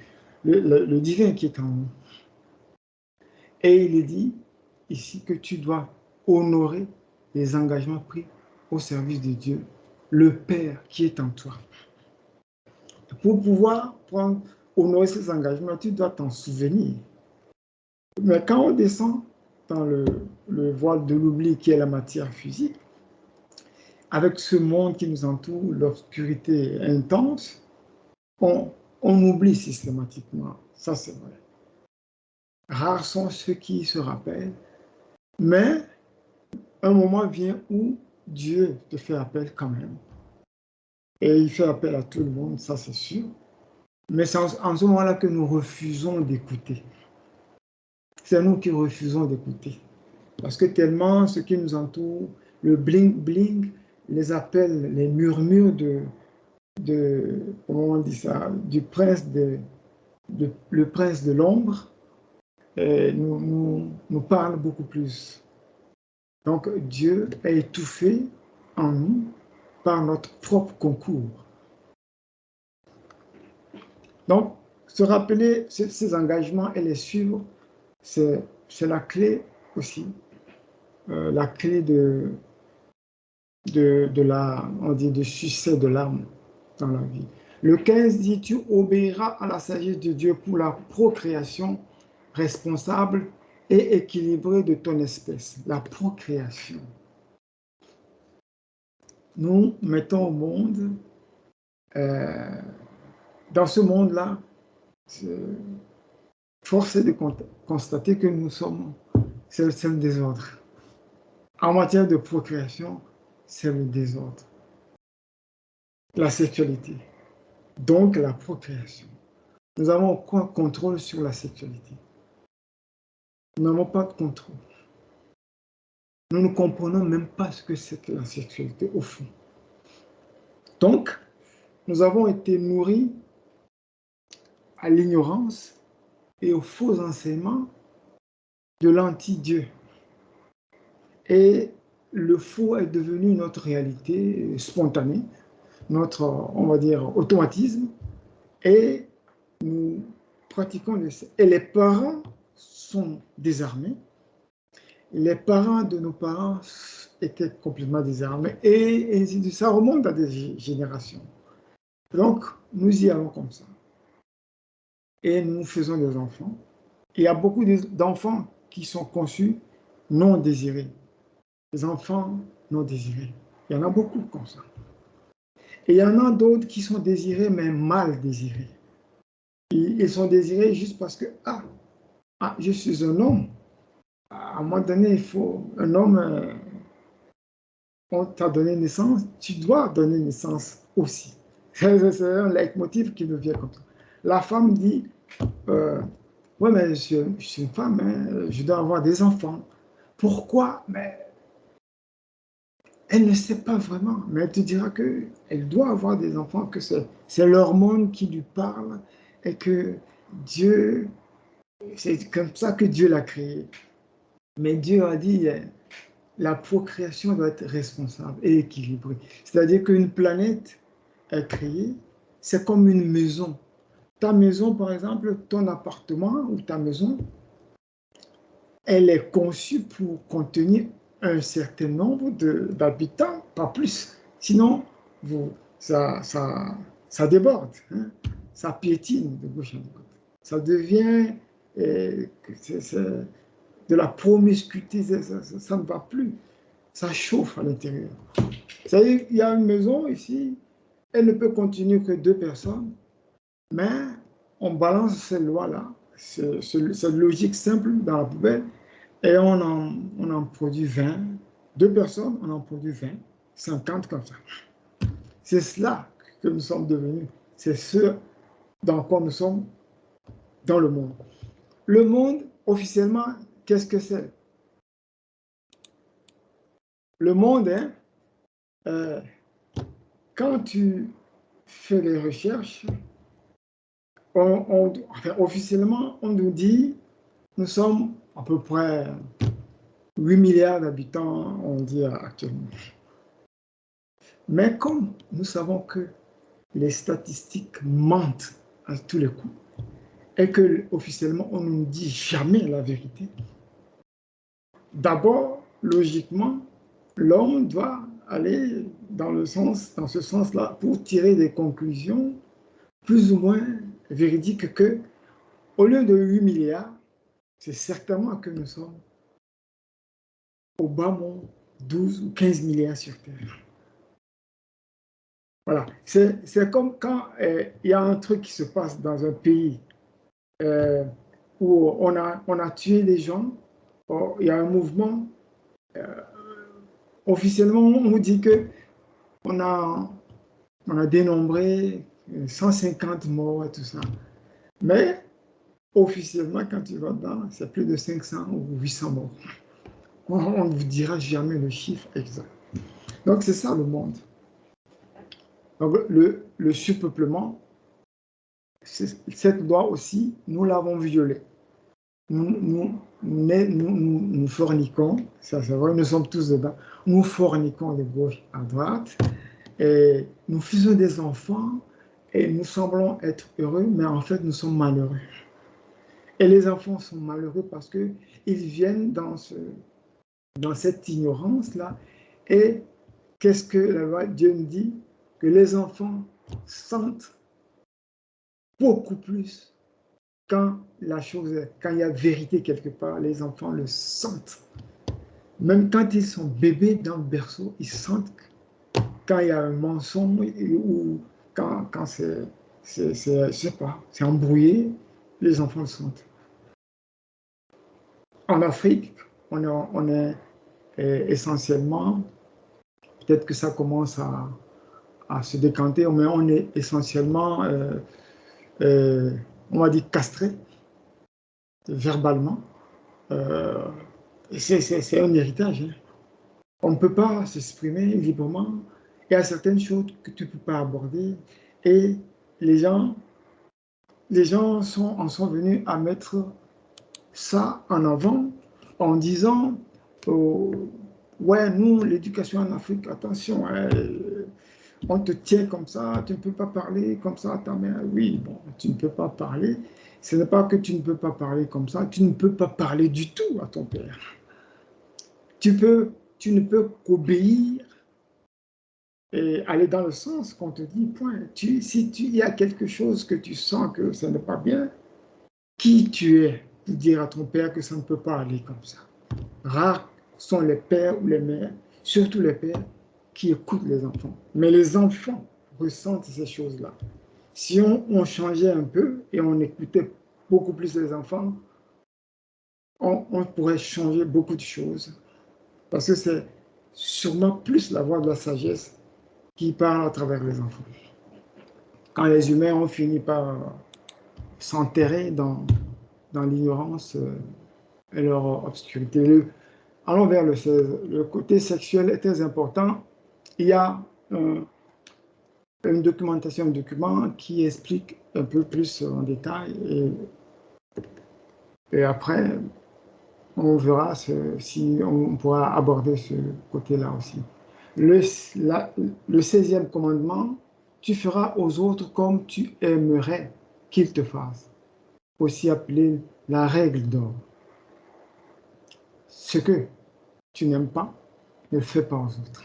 le divin qui est en nous. Et il est dit ici que tu dois honorer les engagements pris au service de Dieu, le Père qui est en toi. Pour pouvoir honorer ces engagements, tu dois t'en souvenir. Mais quand on descend dans le voile de l'oubli qui est la matière physique, avec ce monde qui nous entoure, l'obscurité intense, on oublie systématiquement. Ça, c'est vrai. Rares sont ceux qui se rappellent, mais un moment vient où Dieu te fait appel quand même. Et il fait appel à tout le monde, ça c'est sûr. Mais c'est en ce moment-là que nous refusons d'écouter. C'est nous qui refusons d'écouter. Parce que tellement ce qui nous entoure, le bling-bling, les appels, les murmures comment on dit ça, du prince le prince de l'ombre, nous parle beaucoup plus. Donc Dieu est étouffé en nous par notre propre concours. Donc, se rappeler ces engagements et les suivre, c'est la clé aussi, la clé de succès de l'âme dans la vie. Le 15 dit, tu obéiras à la sagesse de Dieu pour la procréation responsable et équilibrée de ton espèce. La procréation. Nous mettons au monde, dans ce monde-là, force est de constater que nous sommes, c'est le désordre. En matière de procréation, c'est le désordre. La sexualité, donc la procréation. Nous avons aucun contrôle sur la sexualité. Nous n'avons pas de contrôle. Nous ne comprenons même pas ce que c'est que la sexualité au fond. Donc, nous avons été nourris à l'ignorance et aux faux enseignements de l'anti-Dieu. Et le faux est devenu notre réalité spontanée, notre, on va dire, automatisme, et nous pratiquons et les parents sont désarmés. Les parents de nos parents étaient complètement désarmés, et ça remonte à des générations. Donc, nous y allons comme ça. Et nous faisons des enfants. Il y a beaucoup d'enfants qui sont conçus non désirés. Les enfants non désirés. Il y en a beaucoup comme ça. Et il y en a d'autres qui sont désirés, mais mal désirés. Ils sont désirés juste parce que, je suis un homme. À un moment donné, il faut un homme, on t'a donné naissance, tu dois donner naissance aussi. C'est un leitmotiv qui nous vient comme ça. La femme dit, oui, mais je suis une femme, hein, je dois avoir des enfants. Pourquoi? Mais elle ne sait pas vraiment, mais elle te dira qu'elle doit avoir des enfants, que c'est l'hormone qui lui parle et que Dieu, c'est comme ça que Dieu l'a créé. Mais Dieu a dit, la procréation doit être responsable et équilibrée. C'est-à-dire qu'une planète est créée, c'est comme une maison. Ta maison, par exemple, ton appartement ou ta maison, elle est conçue pour contenir un certain nombre d'habitants, pas plus. Sinon, ça déborde, hein, ça piétine de gauche à droite. Ça devient de la promiscuité, ça ne va plus. Ça chauffe à l'intérieur. C'est-à-dire qu'il y a une maison ici, elle ne peut contenir que 2 personnes, mais on balance ces lois-là, cette logique simple dans la poubelle, et on en produit 20. 2 personnes, on en produit 20, 50 comme ça. C'est cela que nous sommes devenus. C'est ce dans quoi nous sommes dans le monde. Le monde, officiellement, qu'est-ce que c'est? Le monde, hein, quand tu fais les recherches, officiellement, on nous dit nous sommes à peu près 8 milliards d'habitants, on dit actuellement. Mais comme nous savons que les statistiques mentent à tous les coups, et que officiellement on ne nous dit jamais la vérité, d'abord, logiquement, l'homme doit aller dans ce sens-là pour tirer des conclusions plus ou moins véridiques que, au lieu de 8 milliards, c'est certainement que nous sommes au bas mot 12 ou 15 milliards sur Terre. Voilà, c'est comme quand il y a un truc qui se passe dans un pays où on a tué des gens, il y a un mouvement, officiellement on nous dit qu'on a dénombré 150 morts et tout ça. Mais officiellement, quand tu vas dedans, c'est plus de 500 ou 800 morts. On ne vous dira jamais le chiffre exact. Donc c'est ça le monde. Donc le surpeuplement, cette loi aussi, nous l'avons violée. Nous forniquons, ça c'est vrai, nous sommes tous dedans, nous forniquons de gauche à droite, et nous faisons des enfants, et nous semblons être heureux, mais en fait nous sommes malheureux. Et les enfants sont malheureux parce qu'ils viennent dans cette ignorance-là, et qu'est-ce que la loi de Dieu nous dit? Que les enfants sentent beaucoup plus quand il y a vérité quelque part, les enfants le sentent. Même quand ils sont bébés dans le berceau, ils sentent quand il y a un mensonge ou quand c'est embrouillé, les enfants le sentent. En Afrique, on est essentiellement, peut-être que ça commence à se décanter, mais on est essentiellement, on va dire, castré verbalement. C'est un héritage. Hein. On ne peut pas s'exprimer librement. Il y a certaines choses que tu ne peux pas aborder. Et les gens en sont venus à mettre ça en avant en disant ouais, nous, l'éducation en Afrique, attention, hein, on te tient comme ça, tu ne peux pas parler comme ça à ta mère. Oui, bon, tu ne peux pas parler. Ce n'est pas que tu ne peux pas parler comme ça, tu ne peux pas parler du tout à ton père. Tu ne peux qu'obéir et aller dans le sens qu'on te dit, point. Si il y a quelque chose que tu sens que ça n'est pas bien, qui tu es pour dire à ton père que ça ne peut pas aller comme ça. Rares sont les pères ou les mères, surtout les pères, qui écoutent les enfants. Mais les enfants ressentent ces choses-là. Si on changeait un peu et on écoutait beaucoup plus les enfants, on pourrait changer beaucoup de choses. Parce que c'est sûrement plus la voix de la sagesse qui parle à travers les enfants. Quand les humains ont fini par s'enterrer dans l'ignorance et leur obscurité. Allons vers le 16. Le côté sexuel est très important. Il y a une documentation, un document qui explique un peu plus en détail. Et après, On verra si on pourra aborder ce côté-là aussi. Le 16e commandement, tu feras aux autres comme tu aimerais qu'ils te fassent, aussi appelé la règle d'or. Ce que tu n'aimes pas, ne le fais pas aux autres.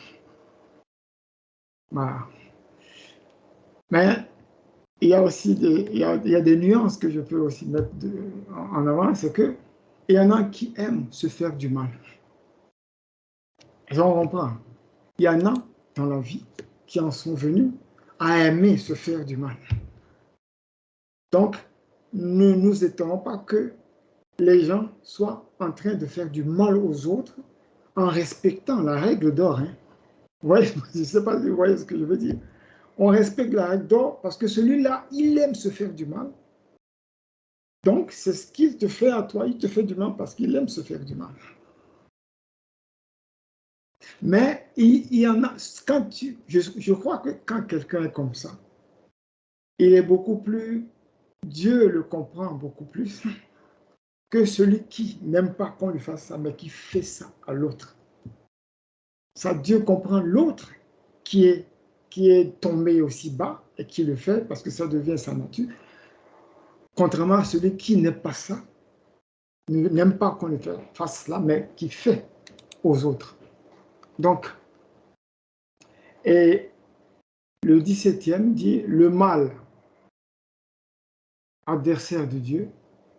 Voilà. Mais il y a aussi il y a des nuances que je peux aussi mettre en avant, c'est que il y en a qui aiment se faire du mal. J'en comprends. Il y en a dans la vie qui en sont venus à aimer se faire du mal. Donc, ne nous étonnons pas que les gens soient en train de faire du mal aux autres en respectant la règle d'or. Hein. Vous voyez, je ne sais pas si vous voyez ce que je veux dire. On respecte la règle d'or parce que celui-là, il aime se faire du mal. Donc, c'est ce qu'il te fait à toi. Il te fait du mal parce qu'il aime se faire du mal. Mais il y en a, je crois que quand quelqu'un est comme ça, il est beaucoup plus, Dieu le comprend beaucoup plus que celui qui n'aime pas qu'on lui fasse ça, mais qui fait ça à l'autre. Ça, Dieu comprend l'autre qui est tombé aussi bas et qui le fait parce que ça devient sa nature. Contrairement à celui qui n'est pas ça, n'aime pas qu'on lui fasse cela, mais qui fait aux autres. Donc, et le 17e dit, le mal, adversaire de Dieu,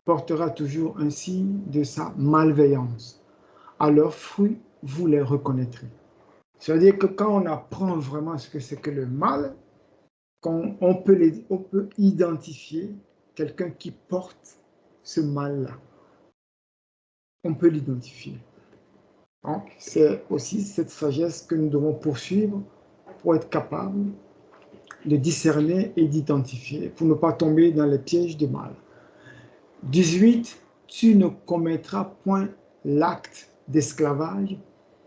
portera toujours un signe de sa malveillance. À leurs fruits, vous les reconnaîtrez. C'est-à-dire que quand on apprend vraiment ce que c'est que le mal, on peut identifier quelqu'un qui porte ce mal-là. On peut l'identifier. Donc, c'est aussi cette sagesse que nous devons poursuivre pour être capables de discerner et d'identifier, pour ne pas tomber dans les pièges du mal. 18. Tu ne commettras point l'acte d'esclavage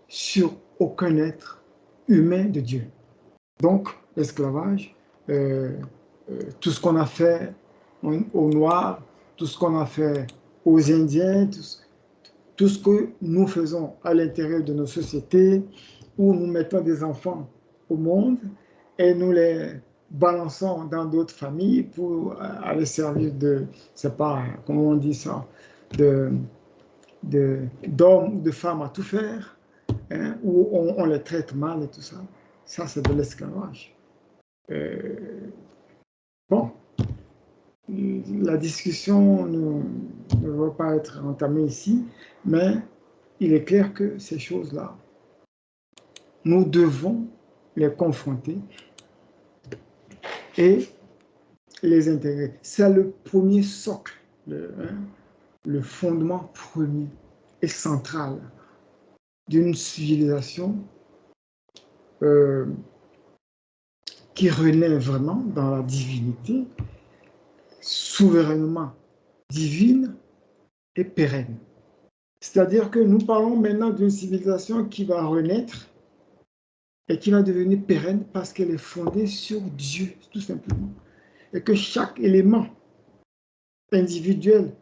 sur aucun être humain de Dieu. Donc, l'esclavage, tout ce qu'on a fait aux Noirs, tout ce qu'on a fait aux Indiens, tout ce que nous faisons à l'intérieur de nos sociétés, où nous mettons des enfants au monde et nous les balançons dans d'autres familles pour aller servir de, c'est pas, comment on dit ça, d'hommes ou de femmes à tout faire, hein, où on les traite mal et tout ça. Ça, c'est de l'esclavage. Bon, la discussion ne va pas être entamée ici, mais il est clair que ces choses-là, nous devons les confronter et les intégrer. C'est le premier socle, le fondement premier et central d'une civilisation qui renaît vraiment dans la divinité, souverainement divine et pérenne. C'est-à-dire que nous parlons maintenant d'une civilisation qui va renaître et qui va devenir pérenne parce qu'elle est fondée sur Dieu, tout simplement. Et que chaque élément individuel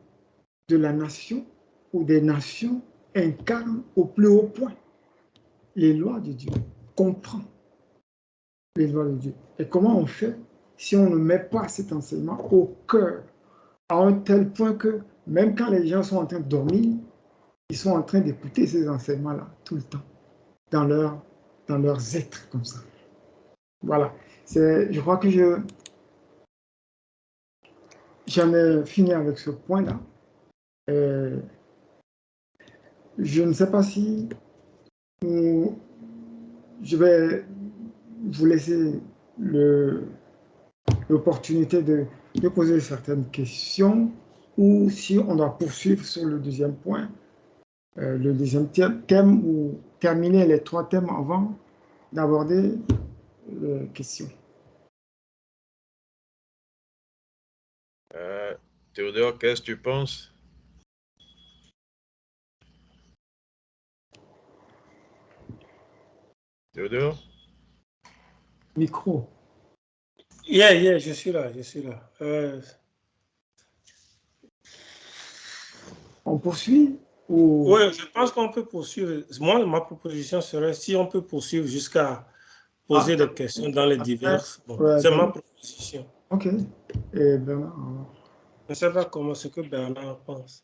de la nation ou des nations incarne au plus haut point les lois de Dieu, comprend les lois de Dieu. Et comment on fait si on ne met pas cet enseignement au cœur, à un tel point que même quand les gens sont en train de dormir, ils sont en train d'écouter ces enseignements-là tout le temps, dans leurs êtres comme ça. Voilà. Je crois que j'en ai fini avec ce point-là. Je ne sais pas si je vais vous laisser l'opportunité de poser certaines questions ou si on doit poursuivre sur le deuxième point, le deuxième thème ou terminer les 3 thèmes avant d'aborder les questions. Théodore, qu'est-ce que tu penses? Théodore? Micro. Yeah, je suis là, je suis là. On poursuit? Ou... Oui, je pense qu'on peut poursuivre. Moi, ma proposition serait si on peut poursuivre jusqu'à poser Après, des questions dans les diverses. Bon, ouais, c'est ma proposition. OK. Et Bernard, alors. Je ne sais pas comment ce que Bernard pense.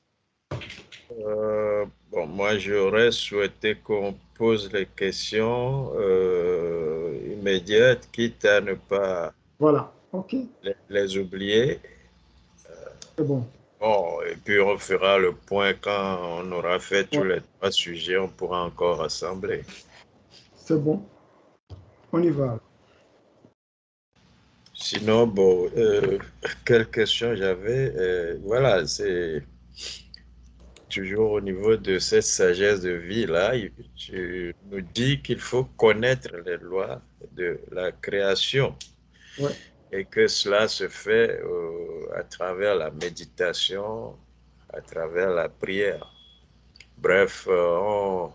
Bon, moi, j'aurais souhaité qu'on pose les questions immédiates, quitte à ne pas Voilà, OK, les oublier. c'est bon. Bon, et puis on fera le point quand on aura fait tous Ouais, les trois sujets, on pourra encore rassembler. c'est bon. On y va. Sinon, bon, quelle question j'avais? Voilà, c'est toujours au niveau de cette sagesse de vie-là. Tu nous dis qu'il faut connaître les lois de la création Ouais. et que cela se fait à travers la méditation, à travers la prière. Bref, on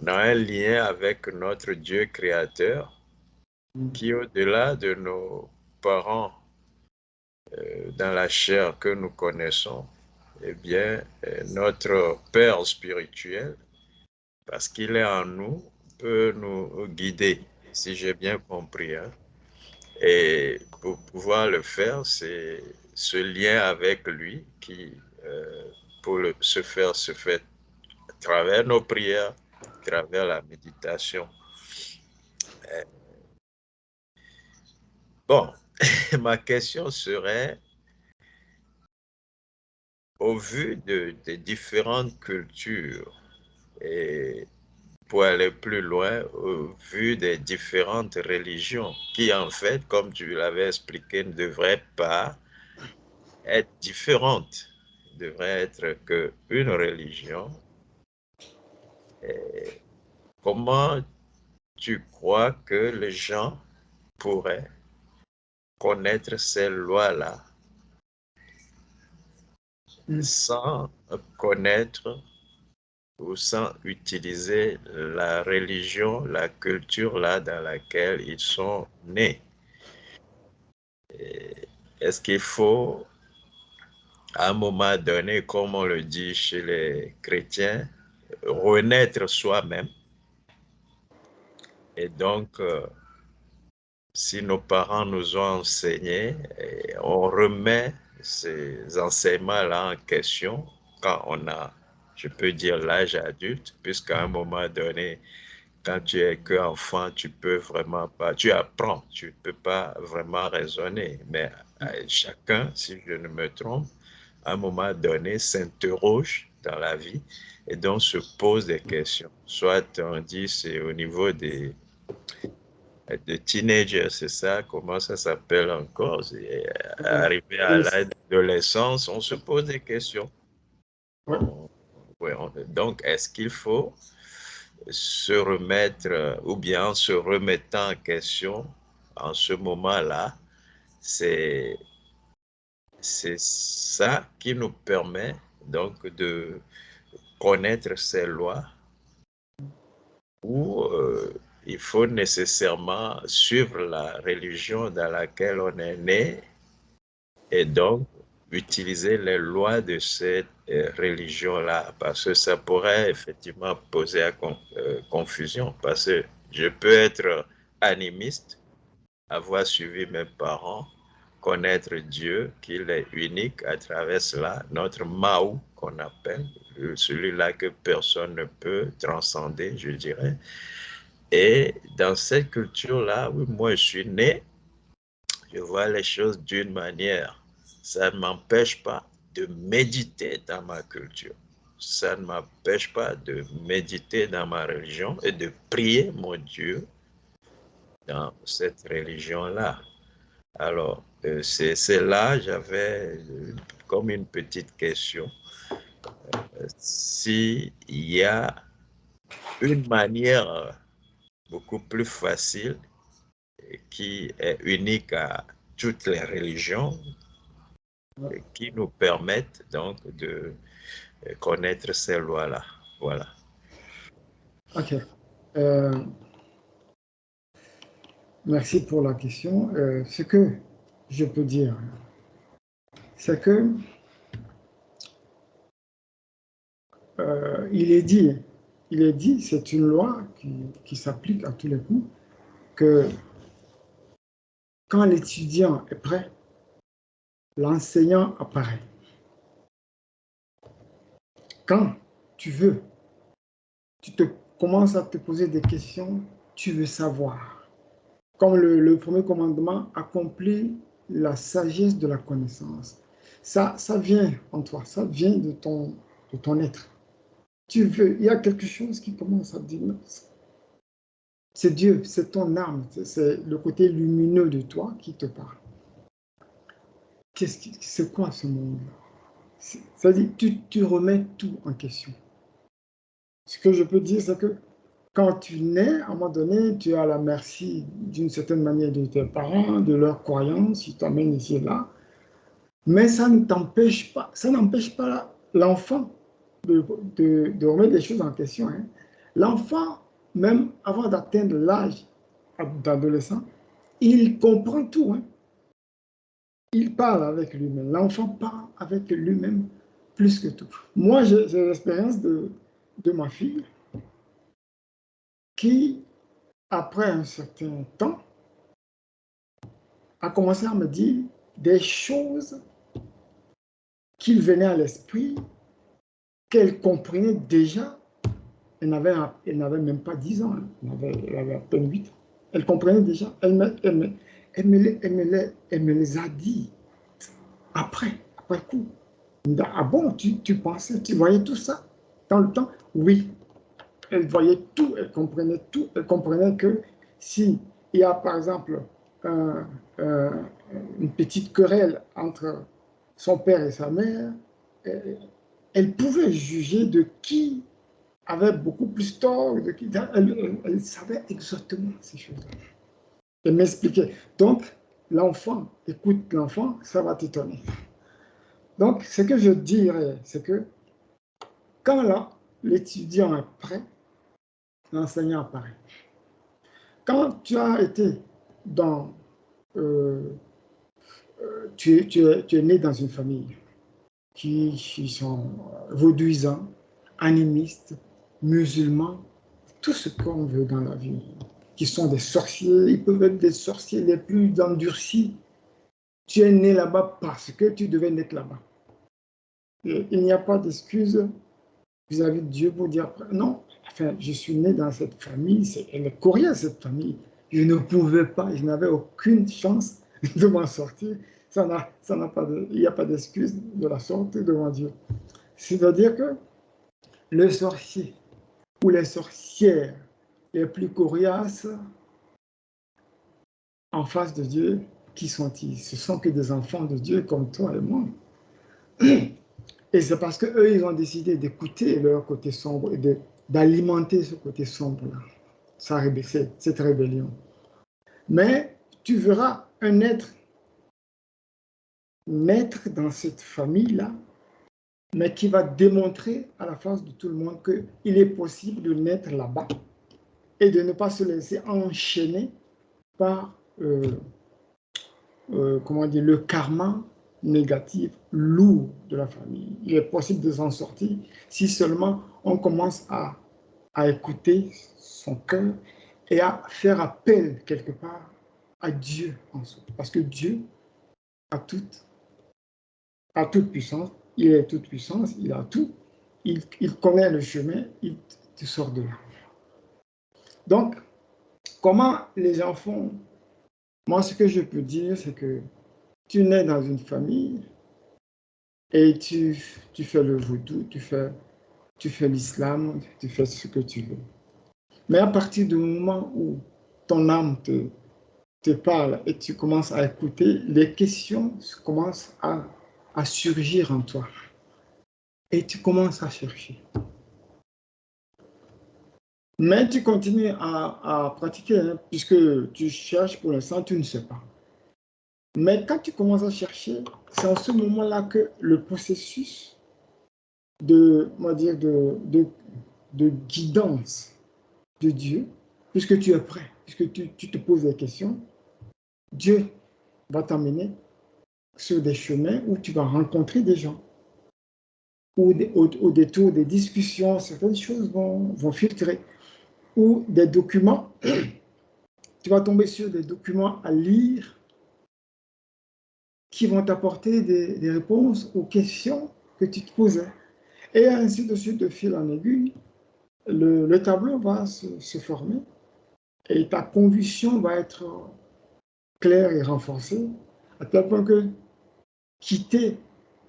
a un lien avec notre Dieu créateur qui, au-delà de nos parents dans la chair que nous connaissons, eh bien, notre Père spirituel, parce qu'il est en nous, peut nous guider, si j'ai bien compris. Hein. Et pour pouvoir le faire, c'est ce lien avec lui qui, pour se fait à travers nos prières, à travers la méditation. Bon, ma question serait, au vu des différentes cultures et pour aller plus loin, au vu des différentes religions qui, en fait, comme tu l'avais expliqué, ne devraient pas être différentes, ne devraient être qu'une religion. Et comment tu crois que les gens pourraient connaître ces lois-là sans connaître ou sans utiliser la religion, la culture là dans laquelle ils sont nés? Est-ce qu'il faut, à un moment donné, comme on le dit chez les chrétiens, renaître soi-même? Et donc, si nos parents nous ont enseigné, on remet ces enseignements-là en question quand on a, je peux dire, l'âge adulte, puisqu'à un moment donné, quand tu es qu'enfant, tu peux vraiment pas, tu apprends, tu ne peux pas vraiment raisonner. Mais chacun, si je ne me trompe, à un moment donné, s'interroge dans la vie et donc se pose des questions. Soit on dit c'est au niveau des teenagers, c'est ça, comment ça s'appelle encore? Arrivé à l'adolescence, on se pose des questions. Ouais. Donc, est-ce qu'il faut se remettre, ou bien en se remettant en question en ce moment-là, c'est ça qui nous permet donc de connaître ces lois ou il faut nécessairement suivre la religion dans laquelle on est né et donc utiliser les lois de cette religion-là, parce que ça pourrait effectivement poser à confusion, parce que je peux être animiste, avoir suivi mes parents, connaître Dieu, qu'il est unique à travers cela, notre Mao qu'on appelle, celui-là que personne ne peut transcender, je dirais. Et dans cette culture-là, oui, moi je suis né, je vois les choses d'une manière. Ça ne m'empêche pas de méditer dans ma culture. Ça ne m'empêche pas de méditer dans ma religion et de prier mon Dieu dans cette religion-là. Alors, c'est là, j'avais comme une petite question. S'il y a une manière beaucoup plus facile qui est unique à toutes les religions, qui nous permettent donc de connaître ces lois-là. Voilà. OK. Merci pour la question. Ce que je peux dire, c'est que il est dit, c'est une loi qui s'applique à tous les coups, que quand l'étudiant est prêt, l'enseignant apparaît. Quand tu veux, commences à te poser des questions, tu veux savoir. Comme le premier commandement, accomplit la sagesse de la connaissance. Ça vient en toi, ça vient de ton être. Tu veux, il y a quelque chose qui commence à dire, c'est Dieu, c'est ton âme, c'est le côté lumineux de toi qui te parle. C'est quoi ce monde-là? C'est-à-dire, tu remets tout en question. Ce que je peux dire, c'est que quand tu nais, à un moment donné, tu es à la merci d'une certaine manière de tes parents, de leurs croyances, ils t'amènent ici et là. Mais ça n'empêche pas l'enfant de remettre les choses en question. Hein. L'enfant, même avant d'atteindre l'âge d'adolescent, il comprend tout. Hein. Il parle avec lui-même. L'enfant parle avec lui-même plus que tout. Moi, j'ai l'expérience de ma fille qui, après un certain temps, a commencé à me dire des choses qui venaient à l'esprit, qu'elle comprenait déjà. Elle n'avait même pas 10 ans, hein. Elle avait à peine 8 ans. Elle comprenait déjà. Elle me les a dit après coup. Ah bon, tu pensais, tu voyais tout ça dans le temps? Oui. Elle voyait tout, elle comprenait tout. Elle comprenait que si il y a, par exemple, une petite querelle entre son père et sa mère, elle pouvait juger de qui avait beaucoup plus tort. Elle savait exactement ces choses-là. Elle m'expliquait. Donc, l'enfant, écoute l'enfant, ça va t'étonner. Donc, ce que je dirais, c'est que quand là, l'étudiant est prêt, l'enseignant apparaît. Quand tu as été dans... tu es né dans une famille qui sont vaudouisants, animistes, musulmans, tout ce qu'on veut dans la vie, qui sont des sorciers, ils peuvent être des sorciers les plus endurcis. Tu es né là-bas parce que tu devais naître là-bas. Il n'y a pas d'excuse vis-à-vis de Dieu pour dire non, enfin, je suis né dans cette famille, elle est coriace cette famille. Je ne pouvais pas, je n'avais aucune chance de m'en sortir. Il n'y a pas d'excuse de la sorte devant Dieu. C'est-à-dire que le sorcier ou les sorcières les plus coriaces en face de Dieu, qui sont-ils? Ce sont que des enfants de Dieu comme toi et moi. Et c'est parce qu'eux, ils ont décidé d'écouter leur côté sombre et d'alimenter ce côté sombre-là, cette rébellion. Mais tu verras un être naître dans cette famille-là, mais qui va démontrer à la face de tout le monde qu'il est possible de naître là-bas et de ne pas se laisser enchaîner par comment dire, le karma négatif lourd de la famille. Il est possible de s'en sortir si seulement on commence à écouter son cœur et à faire appel quelque part à Dieu en soi. Parce que Dieu a toute puissance, il est toute puissance, il a tout, il connaît le chemin, il te sort de là. Donc, comment les gens font? Moi, ce que je peux dire, c'est que tu nais dans une famille et tu fais le vaudou, tu fais l'islam, tu fais ce que tu veux. Mais à partir du moment où ton âme te parle et tu commences à écouter, les questions commencent à surgir en toi. Et tu commences à chercher. Mais tu continues à pratiquer, hein, puisque tu cherches pour l'instant, tu ne sais pas. Mais quand tu commences à chercher, c'est en ce moment-là que le processus de guidance de Dieu, puisque tu es prêt, puisque tu te poses des questions, Dieu va t'amener sur des chemins où tu vas rencontrer des gens. au détour des discussions, certaines choses vont filtrer. Ou des documents, tu vas tomber sur des documents à lire qui vont t'apporter des réponses aux questions que tu te posais. Et ainsi de suite, de fil en aiguille, le tableau va se former et ta conviction va être claire et renforcée, à tel point que quitter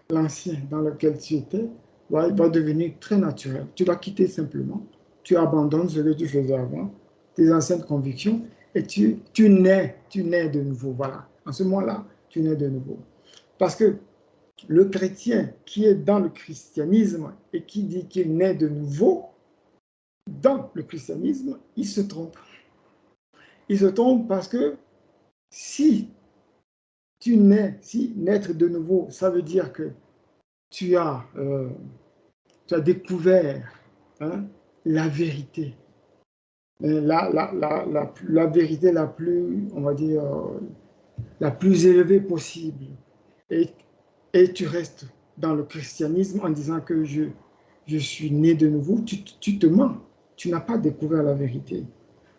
l'ancien dans lequel tu étais va devenir très naturel. Tu vas quitter simplement, tu abandonnes ce que tu faisais avant, tes anciennes convictions, et tu nais de nouveau. Voilà. En ce moment-là, tu nais de nouveau. Parce que le chrétien qui est dans le christianisme et qui dit qu'il naît de nouveau, dans le christianisme, il se trompe. Il se trompe parce que si si naître de nouveau, ça veut dire que tu as découvert la vérité, la vérité la plus, on va dire, la plus élevée possible. Et, et tu restes dans le christianisme en disant que je suis né de nouveau, tu te mens. Tu n'as pas découvert la vérité.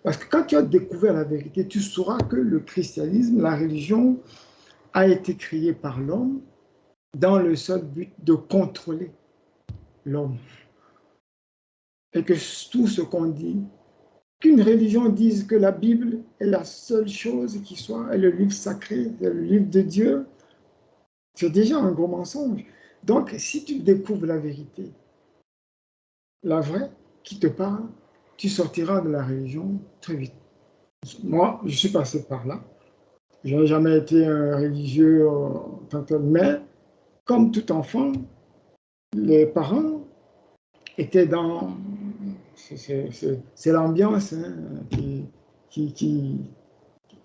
Parce que quand tu as découvert la vérité, tu sauras que le christianisme, la religion, a été créée par l'homme dans le seul but de contrôler l'homme. Et que tout ce qu'on dit, qu'une religion dise que la Bible est la seule chose qui soit, est le livre sacré, est le livre de Dieu, c'est déjà un gros mensonge. Donc, si tu découvres la vérité, la vraie, qui te parle, tu sortiras de la religion très vite. Moi, je suis passé par là. Je n'ai jamais été un religieux tant que tel, mais comme tout enfant, les parents étaient dans... C'est l'ambiance qui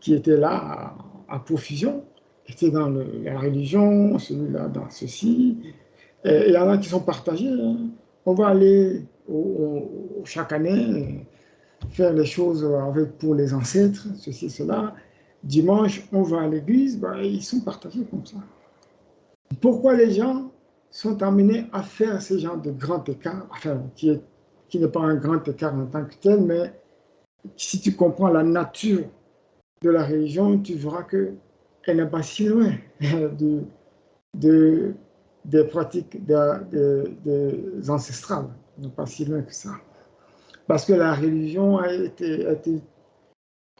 était là à profusion, était dans la religion, celui-là dans ceci. Et il y en a qui sont partagés. Hein. On va aller chaque année faire les choses pour les ancêtres, ceci, cela. Dimanche, on va à l'église, ben, ils sont partagés comme ça. Pourquoi les gens sont amenés à faire ce genre de grand écart, enfin, qui n'est pas un grand écart en tant que tel, mais si tu comprends la nature de la religion, tu verras qu'elle n'est pas si loin des pratiques des ancestrales, elle n'est pas si loin que ça. Parce que la religion à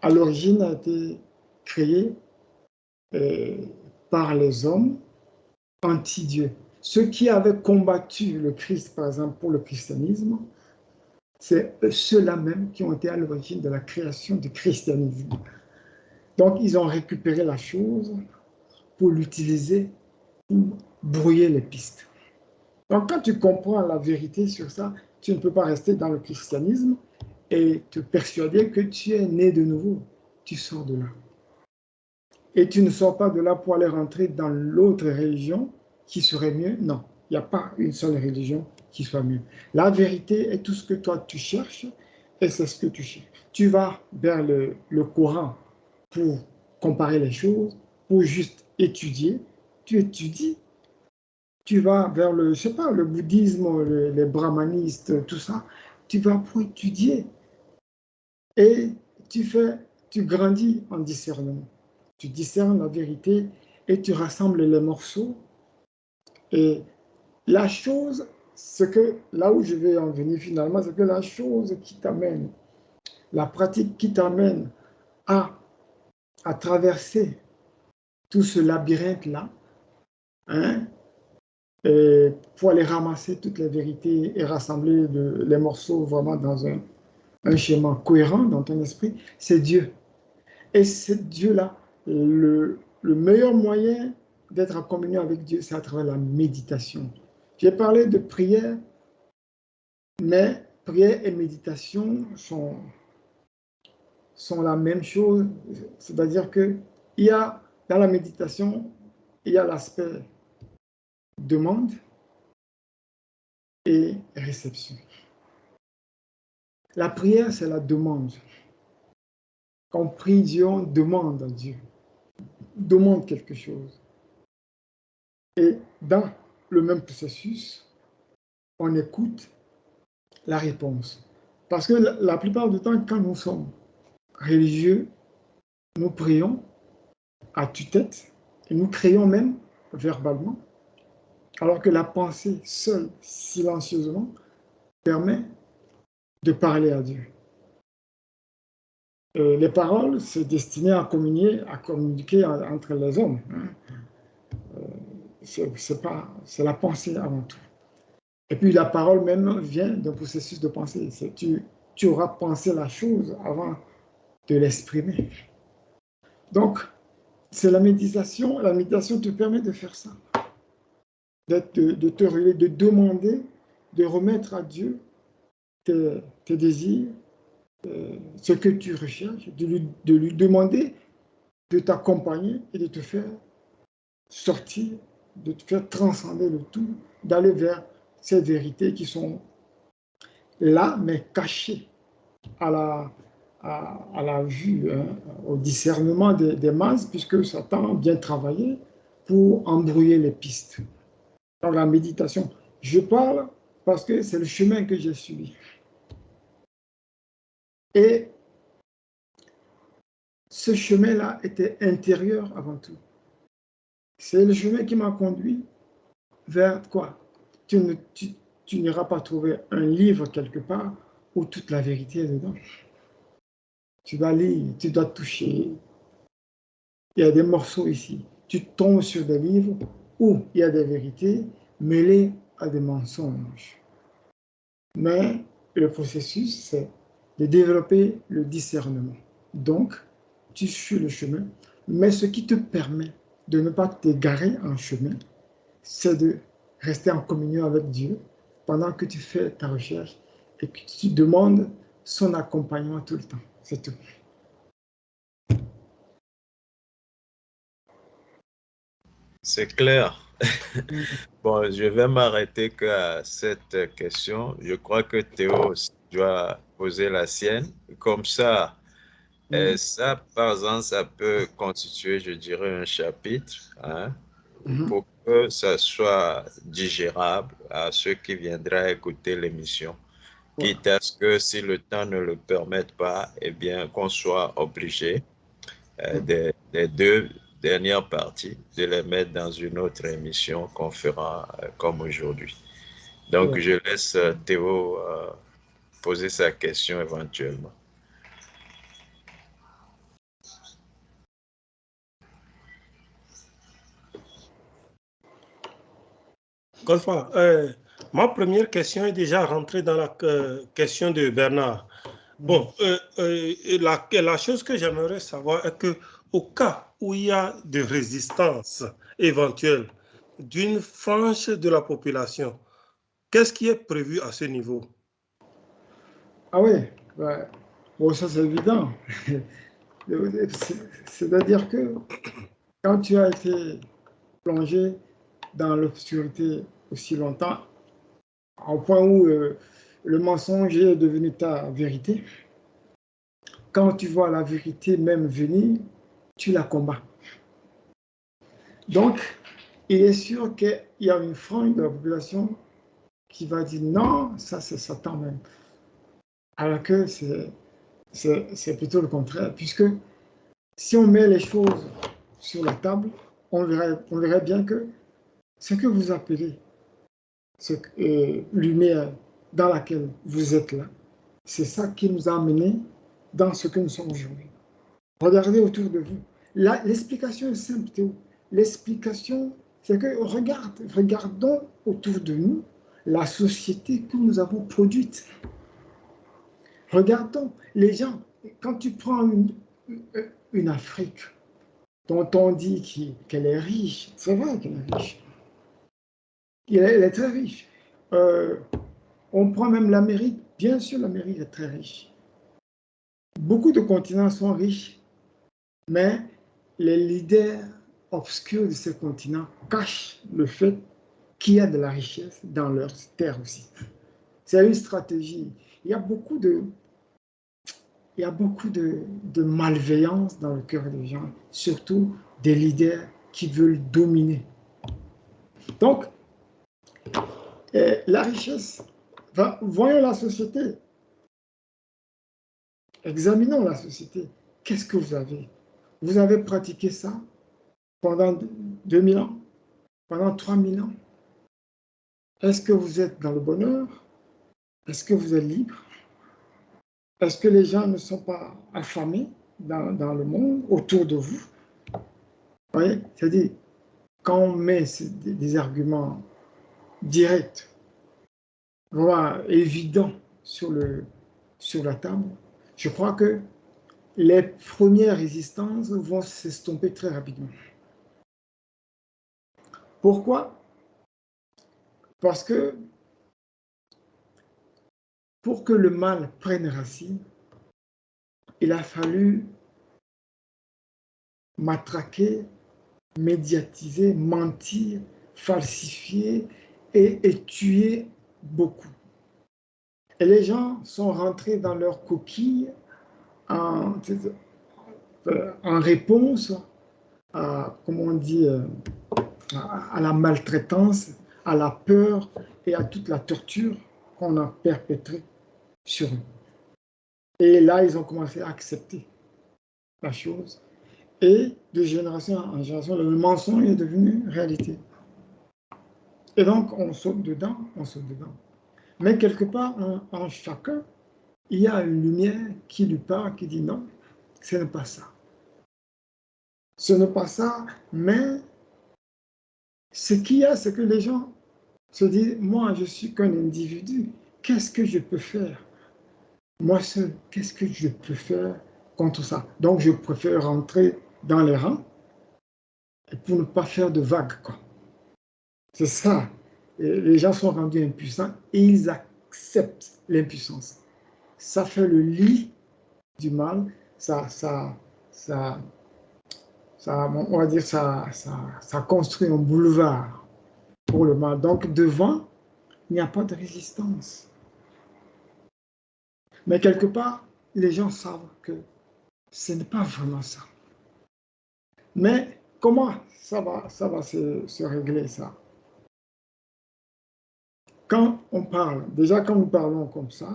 l'origine, a été créée par les hommes anti-Dieu. Ceux qui avaient combattu le Christ, par exemple, pour le christianisme, c'est ceux-là même qui ont été à l'origine de la création du christianisme. Donc, ils ont récupéré la chose pour l'utiliser pour brouiller les pistes. Donc, quand tu comprends la vérité sur ça, tu ne peux pas rester dans le christianisme et te persuader que tu es né de nouveau. Tu sors de là. Et tu ne sors pas de là pour aller rentrer dans l'autre religion qui serait mieux. Non, il n'y a pas une seule religion qui soit mieux. La vérité est tout ce que toi tu cherches et c'est ce que tu cherches. Tu vas vers le Coran pour comparer les choses, pour juste étudier. Tu étudies. Tu vas vers je sais pas, le bouddhisme, les brahmanistes, tout ça. Tu vas pour étudier. Et tu grandis en discernement. Tu discernes la vérité et tu rassembles les morceaux. Et la chose, là où je vais en venir finalement, c'est que la chose qui t'amène, la pratique qui t'amène à traverser tout ce labyrinthe-là, hein, et pour aller ramasser toutes les vérités et rassembler les morceaux vraiment dans un schéma cohérent dans ton esprit, c'est Dieu. Et c'est Dieu-là, le meilleur moyen d'être en communion avec Dieu, c'est à travers la méditation. J'ai parlé de prière, mais prière et méditation sont la même chose. C'est-à-dire que dans la méditation, il y a l'aspect demande et réception. La prière, c'est la demande. Quand on prie Dieu, on demande à Dieu. On demande quelque chose. Et dans le même processus, on écoute la réponse. Parce que la plupart du temps, quand nous sommes religieux, nous prions à tue-tête et nous crions même verbalement, alors que la pensée seule, silencieusement, permet de parler à Dieu. Les paroles, c'est destiné à communiquer entre les hommes. C'est la pensée avant tout. Et puis la parole même vient d'un processus de pensée. Tu auras pensé la chose avant de l'exprimer. Donc, c'est la méditation. La méditation te permet de faire ça. De te relayer, de demander, de remettre à Dieu tes désirs, ce que tu recherches, de lui demander de t'accompagner et de te faire sortir, de te faire transcender le tout, d'aller vers ces vérités qui sont là, mais cachées à la vue, hein, au discernement des masses, puisque Satan a bien travaillé pour embrouiller les pistes. Dans la méditation, je parle parce que c'est le chemin que j'ai suivi. Et ce chemin-là était intérieur avant tout. C'est le chemin qui m'a conduit vers quoi? Tu n'iras pas trouver un livre quelque part où toute la vérité est dedans. Tu dois lire, tu dois toucher. Il y a des morceaux ici. Tu tombes sur des livres où il y a des vérités mêlées à des mensonges. Mais le processus, c'est de développer le discernement. Donc, tu suis le chemin, mais ce qui te permet de ne pas t'égarer en chemin, c'est de rester en communion avec Dieu pendant que tu fais ta recherche et que tu demandes son accompagnement tout le temps. C'est tout. C'est clair. Bon, je vais m'arrêter qu'à cette question. Je crois que Théo aussi doit poser la sienne. Comme ça, ça, par exemple, ça peut constituer, je dirais, un chapitre, hein, pour que ça soit digérable à ceux qui viendraient écouter l'émission. Quitte à ce que, si le temps ne le permette pas, eh bien, qu'on soit obligé des deux dernières parties de les mettre dans une autre émission qu'on fera comme aujourd'hui. Donc, je laisse Théo poser sa question éventuellement. Godefroy, ma première question est déjà rentrée dans la question de Bernard. Bon, la chose que j'aimerais savoir est que au cas où il y a de résistance éventuelle d'une frange de la population, qu'est-ce qui est prévu à ce niveau? Ah oui, ouais. Bon, ça c'est évident. C'est-à-dire que quand tu as été plongé dans l'obscurité aussi longtemps, au point où le mensonge est devenu ta vérité, quand tu vois la vérité même venir, tu la combats. Donc, il est sûr qu'il y a une frange de la population qui va dire non, ça c'est Satan même. Alors que c'est plutôt le contraire, puisque si on met les choses sur la table, on verrait bien que ce que vous appelez lumière dans laquelle vous êtes là, c'est ça qui nous a amenés dans ce que nous sommes aujourd'hui. Regardez autour de vous. L'explication est simple, Théo. L'explication, c'est que regardons autour de nous la société que nous avons produite. Regardons les gens. Quand tu prends une Afrique dont on dit qu'elle est riche, c'est vrai qu'elle est riche. Elle est très riche. On prend même l'Amérique. Bien sûr, l'Amérique est très riche. Beaucoup de continents sont riches, mais les leaders obscurs de ces continents cachent le fait qu'il y a de la richesse dans leurs terres aussi. C'est une stratégie. Il y a beaucoup de malveillance dans le cœur des gens, surtout des leaders qui veulent dominer. Donc, Et la richesse, enfin, voyons la société, examinons la société. Qu'est-ce que vous avez? Vous avez pratiqué ça pendant 2000 ans, pendant 3000 ans. Est-ce que vous êtes dans le bonheur? Est-ce que vous êtes libre? Est-ce que les gens ne sont pas affamés dans le monde autour de vous? Vous voyez, c'est-à-dire, quand on met des arguments directs, vraiment évidents sur la table, je crois que les premières résistances vont s'estomper très rapidement. Pourquoi? Parce que pour que le mal prenne racine, il a fallu matraquer, médiatiser, mentir, falsifier et tuer beaucoup. Et les gens sont rentrés dans leur coquille en réponse à, comment on dit, à la maltraitance, à la peur et à toute la torture qu'on a perpétrée sur eux. Et là, ils ont commencé à accepter la chose. Et de génération en génération, le mensonge est devenu réalité. Et donc, on saute dedans, on saute dedans. Mais quelque part, en chacun, il y a une lumière qui lui parle, qui dit non, ce n'est pas ça. Ce n'est pas ça, mais ce qu'il y a, c'est que les gens se disent, moi, je suis qu'un individu, qu'est-ce que je peux faire? Moi seul, qu'est-ce que je peux faire contre ça? Donc, je préfère rentrer dans les rangs et pour ne pas faire de vagues, quoi. C'est ça. Et les gens sont rendus impuissants et ils acceptent l'impuissance. Ça fait le lit du mal, on va dire, ça construit un boulevard pour le mal. Donc, devant, il n'y a pas de résistance. Mais quelque part, les gens savent que ce n'est pas vraiment ça. Mais comment ça va se régler, ça? Quand on parle, déjà quand nous parlons comme ça,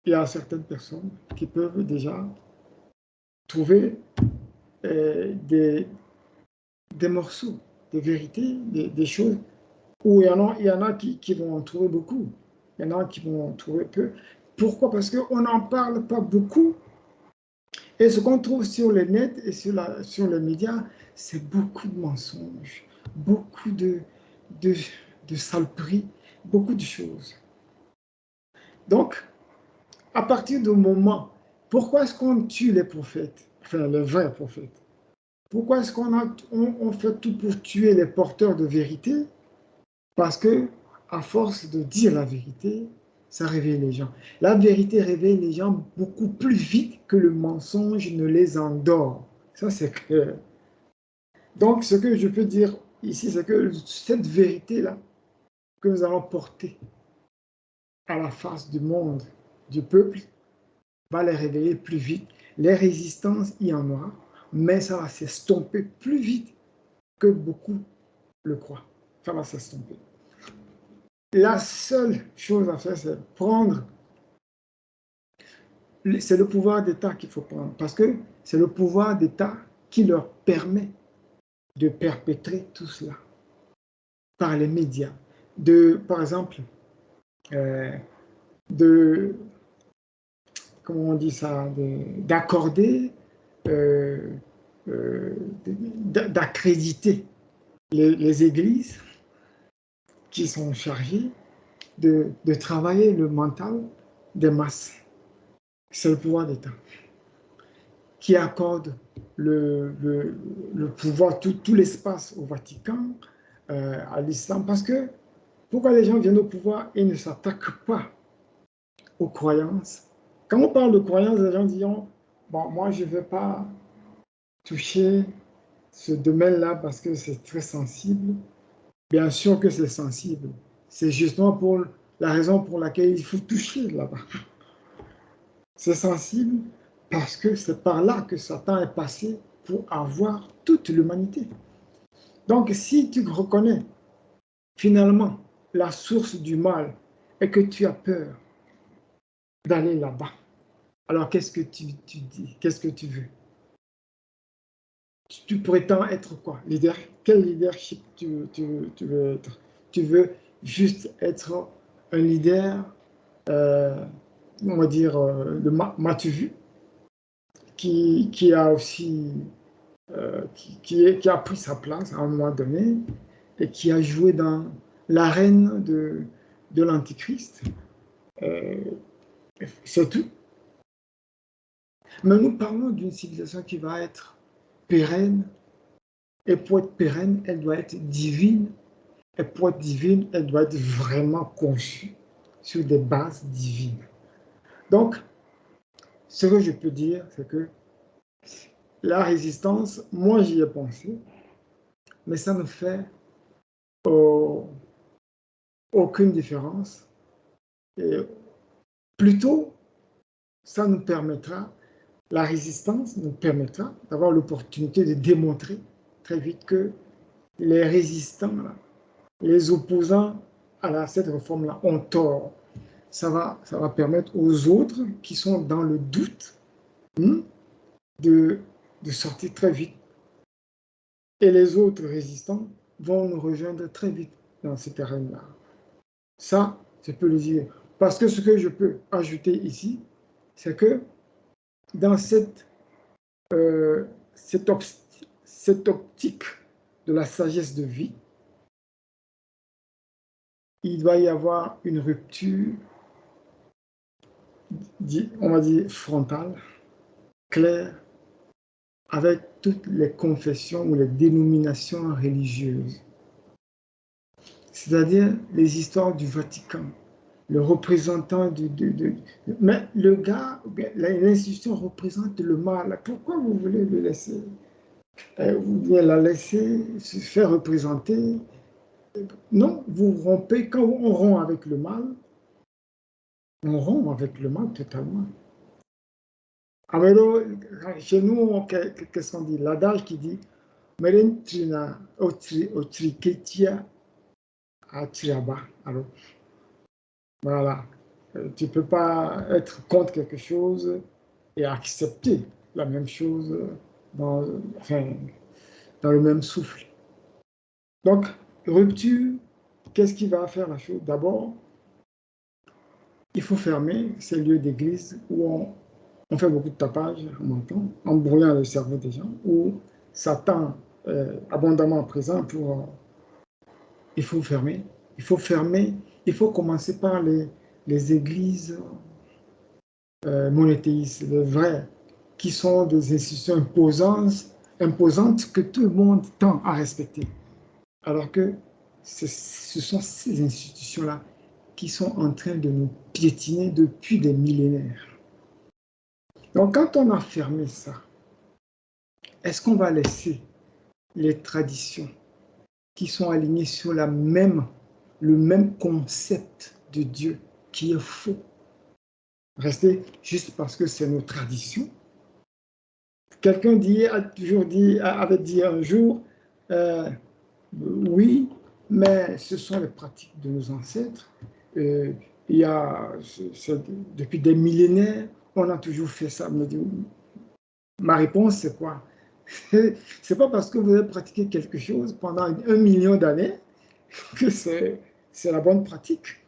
il y a certaines personnes qui peuvent déjà trouver des morceaux de vérité, des choses où il y en a qui vont en trouver beaucoup, il y en a qui vont en trouver peu. Pourquoi? Parce qu'on n'en parle pas beaucoup. Et ce qu'on trouve sur le net et sur les médias, c'est beaucoup de mensonges, beaucoup de saloperies, beaucoup de choses. Donc, à partir du moment, pourquoi est-ce qu'on tue les prophètes, enfin les vrais prophètes? Pourquoi est-ce qu'on fait tout pour tuer les porteurs de vérité? Parce que, à force de dire la vérité, ça réveille les gens. La vérité réveille les gens beaucoup plus vite que le mensonge ne les endort. Ça, c'est clair. Donc, ce que je peux dire ici, c'est que cette vérité-là que nous allons porter à la face du monde, du peuple, va les réveiller plus vite. Les résistances, il y en aura, mais ça va s'estomper plus vite que beaucoup le croient. Ça va s'estomper. La seule chose à faire, c'est prendre. C'est le pouvoir d'État qu'il faut prendre, parce que c'est le pouvoir d'État qui leur permet de perpétrer tout cela par les médias. Par exemple, comment on dit ça, d'accorder, d'accréditer les églises qui sont chargées de travailler le mental des masses. C'est le pouvoir d'État qui accorde le pouvoir, tout l'espace au Vatican, à l'islam. Parce que pourquoi les gens viennent au pouvoir et ne s'attaquent pas aux croyances? Quand on parle de croyances, les gens diront, bon, moi je ne vais pas toucher ce domaine-là parce que c'est très sensible. Bien sûr que c'est sensible. C'est justement pour la raison pour laquelle il faut toucher là-bas. C'est sensible parce que c'est par là que Satan est passé pour avoir toute l'humanité. Donc, si tu reconnais finalement la source du mal et que tu as peur d'aller là-bas, alors qu'est-ce que tu dis? Qu'est-ce que tu veux? Tu prétends être quoi? Leader? Quel leadership tu veux être? Tu veux juste être un leader, on va dire, de m'as-tu vu, qui a aussi, qui a pris sa place à un moment donné et qui a joué dans l'arène de l'Antichrist. C'est tout. Mais nous parlons d'une civilisation qui va être pérenne, et pour être pérenne, elle doit être divine, et pour être divine, elle doit être vraiment conçue sur des bases divines. Donc, ce que je peux dire, c'est que la résistance, moi j'y ai pensé, mais ça ne fait aucune différence. Et plutôt, ça nous permettra, la résistance nous permettra d'avoir l'opportunité de démontrer très vite que les résistants, là, les opposants à cette réforme-là ont tort. Ça va permettre aux autres qui sont dans le doute de sortir très vite. Et les autres résistants vont nous rejoindre très vite dans ce terrain-là. Ça, je peux le dire. Parce que ce que je peux ajouter ici, c'est que dans cette optique de la sagesse de vie, il doit y avoir une rupture, on va dire, frontale, claire, avec toutes les confessions ou les dénominations religieuses. C'est-à-dire les histoires du Vatican, le représentant mais le gars, l'institution représente le mal. Pourquoi vous voulez le laisser? Vous voulez la laisser se faire représenter? Non, vous rompez. Quand on rompt avec le mal, on rompt avec le mal totalement. Alors, chez nous, qu'est-ce qu'on dit? L'adage qui dit Merentrina otriketia atiraba. Alors, voilà. Tu ne peux pas être contre quelque chose et accepter la même chose dans, enfin, dans le même souffle. Donc, rupture, qu'est-ce qui va faire la chose? D'abord, il faut fermer ces lieux d'église où on fait beaucoup de tapage, on m'entend, en brouillant le cerveau des gens, où Satan est abondamment présent pour... il faut fermer. Il faut fermer. Il faut commencer par les églises monothéistes, les vraies, qui sont des institutions imposantes que tout le monde tend à respecter. Alors que ce sont ces institutions-là qui sont en train de nous piétiner depuis des millénaires. Donc, quand on a fermé ça, est-ce qu'on va laisser les traditions qui sont alignées sur le même concept de Dieu qui est faux rester juste parce que c'est nos traditions? Quelqu'un avait dit un jour, oui, mais ce sont les pratiques de nos ancêtres. Depuis des millénaires, on a toujours fait ça. Ma réponse, c'est quoi? C'est pas parce que vous avez pratiqué quelque chose pendant 1 million d'années que c'est la bonne pratique.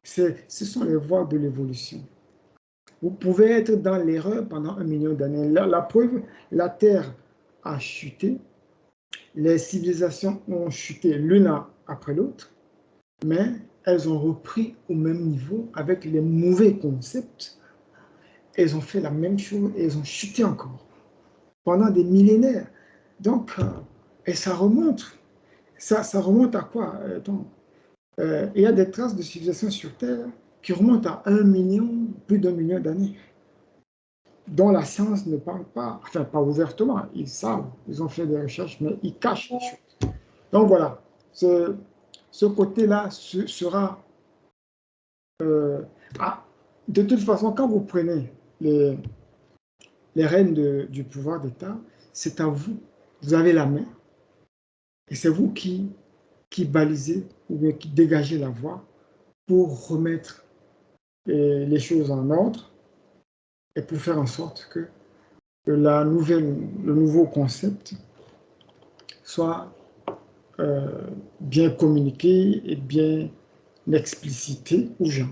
Ce sont les voies de l'évolution. Vous pouvez être dans l'erreur pendant 1 million d'années. La preuve, la Terre a chuté, les civilisations ont chuté l'une après l'autre, mais elles ont repris au même niveau avec les mauvais concepts. Elles ont fait la même chose et elles ont chuté encore pendant des millénaires. Donc, et ça remonte. Ça remonte à quoi? Il y a des traces de civilisation sur Terre qui remontent à 1 million, plus d'1 million d'années, dont la science ne parle pas, enfin pas ouvertement, ils savent, ils ont fait des recherches, mais ils cachent les choses. Donc voilà, ce côté-là sera... de toute façon, quand vous prenez les rênes du pouvoir d'État, c'est à vous. Vous avez la main, et c'est vous qui balisez ou bien qui dégageait la voie pour remettre les choses en ordre et pour faire en sorte que le nouveau concept soit bien communiqué et bien explicité aux gens.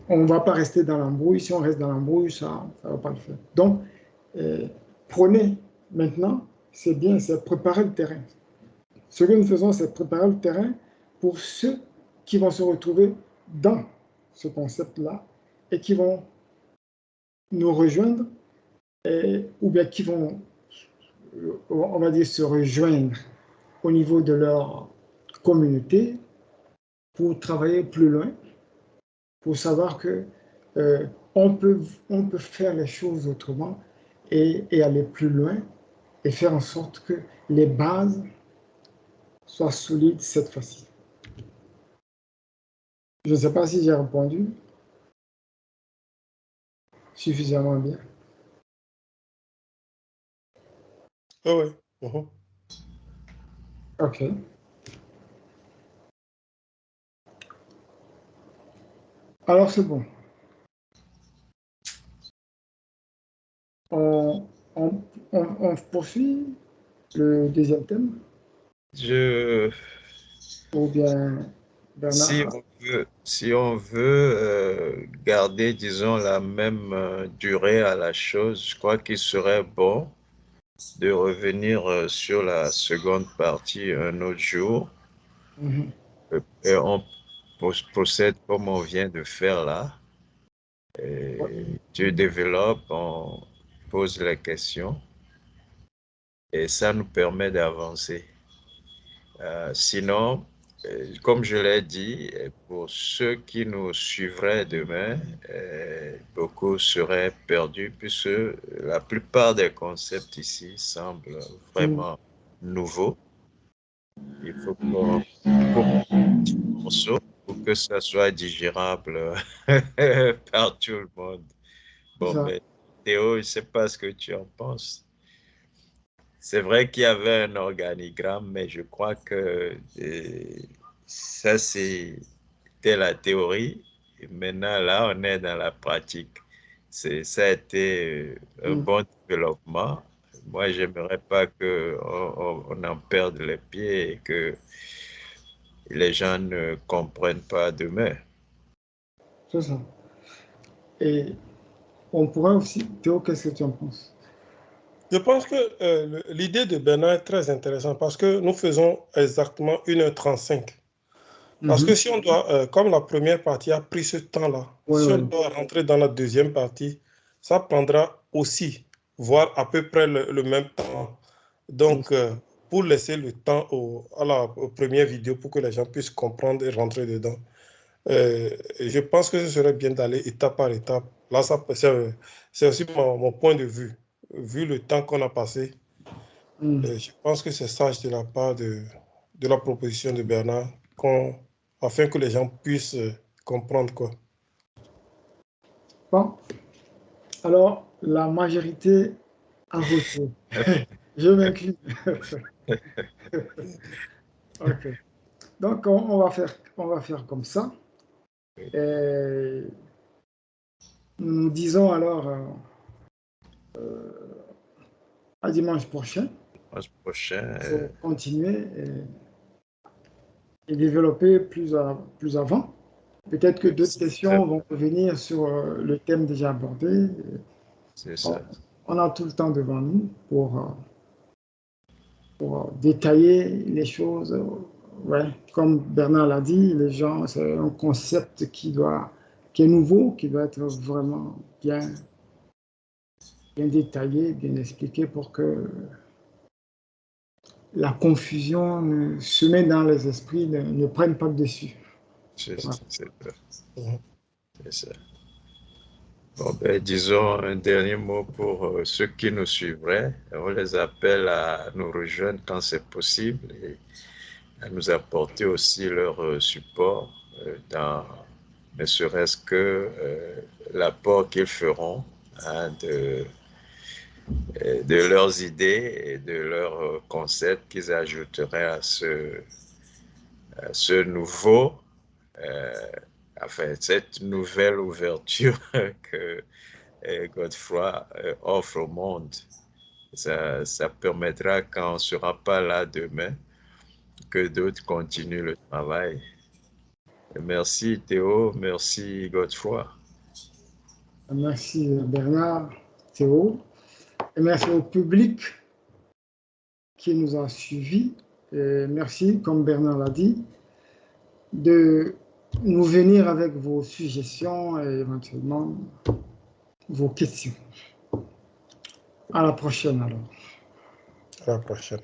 On ne va pas rester dans l'embrouille. Si on reste dans l'embrouille, ça ne va pas le faire. Donc, prenez maintenant, c'est bien, c'est préparer le terrain. Ce que nous faisons, c'est préparer le terrain pour ceux qui vont se retrouver dans ce concept-là et qui vont nous rejoindre, ou bien qui vont, on va dire, se rejoindre au niveau de leur communauté pour travailler plus loin, pour savoir que on peut faire les choses autrement et aller plus loin et faire en sorte que les bases soient solides cette fois-ci. Je ne sais pas si j'ai répondu suffisamment bien. Oui, oui. OK. Alors, c'est bon. On poursuit le deuxième thème, ou bien Bernard? Si on veut garder, disons, la même durée à la chose, je crois qu'il serait bon de revenir sur la seconde partie un autre jour. Mhm. Et on procède comme on vient de faire là. Ouais. Tu développes, on pose les questions et ça nous permet d'avancer. Sinon, comme je l'ai dit, pour ceux qui nous suivraient demain, beaucoup seraient perdus puisque la plupart des concepts ici semblent vraiment nouveaux. Il faut qu'on coupe un petit morceau pour que ça soit digérable par tout le monde. C'est Bon, ça. mais Théo, je ne sais pas ce que tu en penses. C'est vrai qu'il y avait un organigramme, mais je crois que ça, c'était la théorie. Et maintenant, là, on est dans la pratique. Ça a été un bon développement. Moi, j'aimerais pas qu'on en perde les pieds et que les gens ne comprennent pas demain. C'est ça. Et on pourrait aussi, Théo, qu'est-ce que tu en penses? Je pense que l'idée de Bernard est très intéressante parce que nous faisons exactement 1h35. Parce que si on doit, comme la première partie a pris ce temps-là, Oui, si on oui. doit rentrer dans la deuxième partie, ça prendra aussi, voire à peu près le même temps. Donc, pour laisser le temps aux premières vidéos pour que les gens puissent comprendre et rentrer dedans, je pense que ce serait bien d'aller étape par étape. Là, c'est aussi mon point de vue. Vu le temps qu'on a passé, je pense que c'est sage de la part de la proposition de Bernard, afin que les gens puissent comprendre quoi. Bon, alors la majorité a voté. Je m'incline. OK. Donc, on va faire comme ça. Et nous disons alors à dimanche prochain Dimanche prochain, pour continuer et développer plus avant. Peut-être que d'autres questions vont revenir sur le thème déjà abordé. c'est Bon, ça. on a tout le temps devant nous pour détailler les choses. Ouais. Comme Bernard l'a dit, les gens, c'est un concept qui est nouveau, qui doit être vraiment bien détaillé, bien expliqué pour que la confusion semée dans les esprits ne prenne pas le dessus. C'est Voilà. Mhm. ça. Bon, ben, disons un dernier mot pour ceux qui nous suivraient. On les appelle à nous rejoindre quand c'est possible et à nous apporter aussi leur support dans ne serait-ce que l'apport qu'ils feront hein, de leurs idées et de leurs concepts qu'ils ajouteraient à ce ce nouveau, enfin, cette nouvelle ouverture que Godefroy offre au monde. Ça permettra, quand on ne sera pas là demain, que d'autres continuent le travail. Merci Théo, merci Godefroy. Merci Bernard, Théo, et merci au public qui nous a suivis. Et merci, comme Bernard l'a dit, de nous venir avec vos suggestions et éventuellement vos questions. À la prochaine alors. À la prochaine.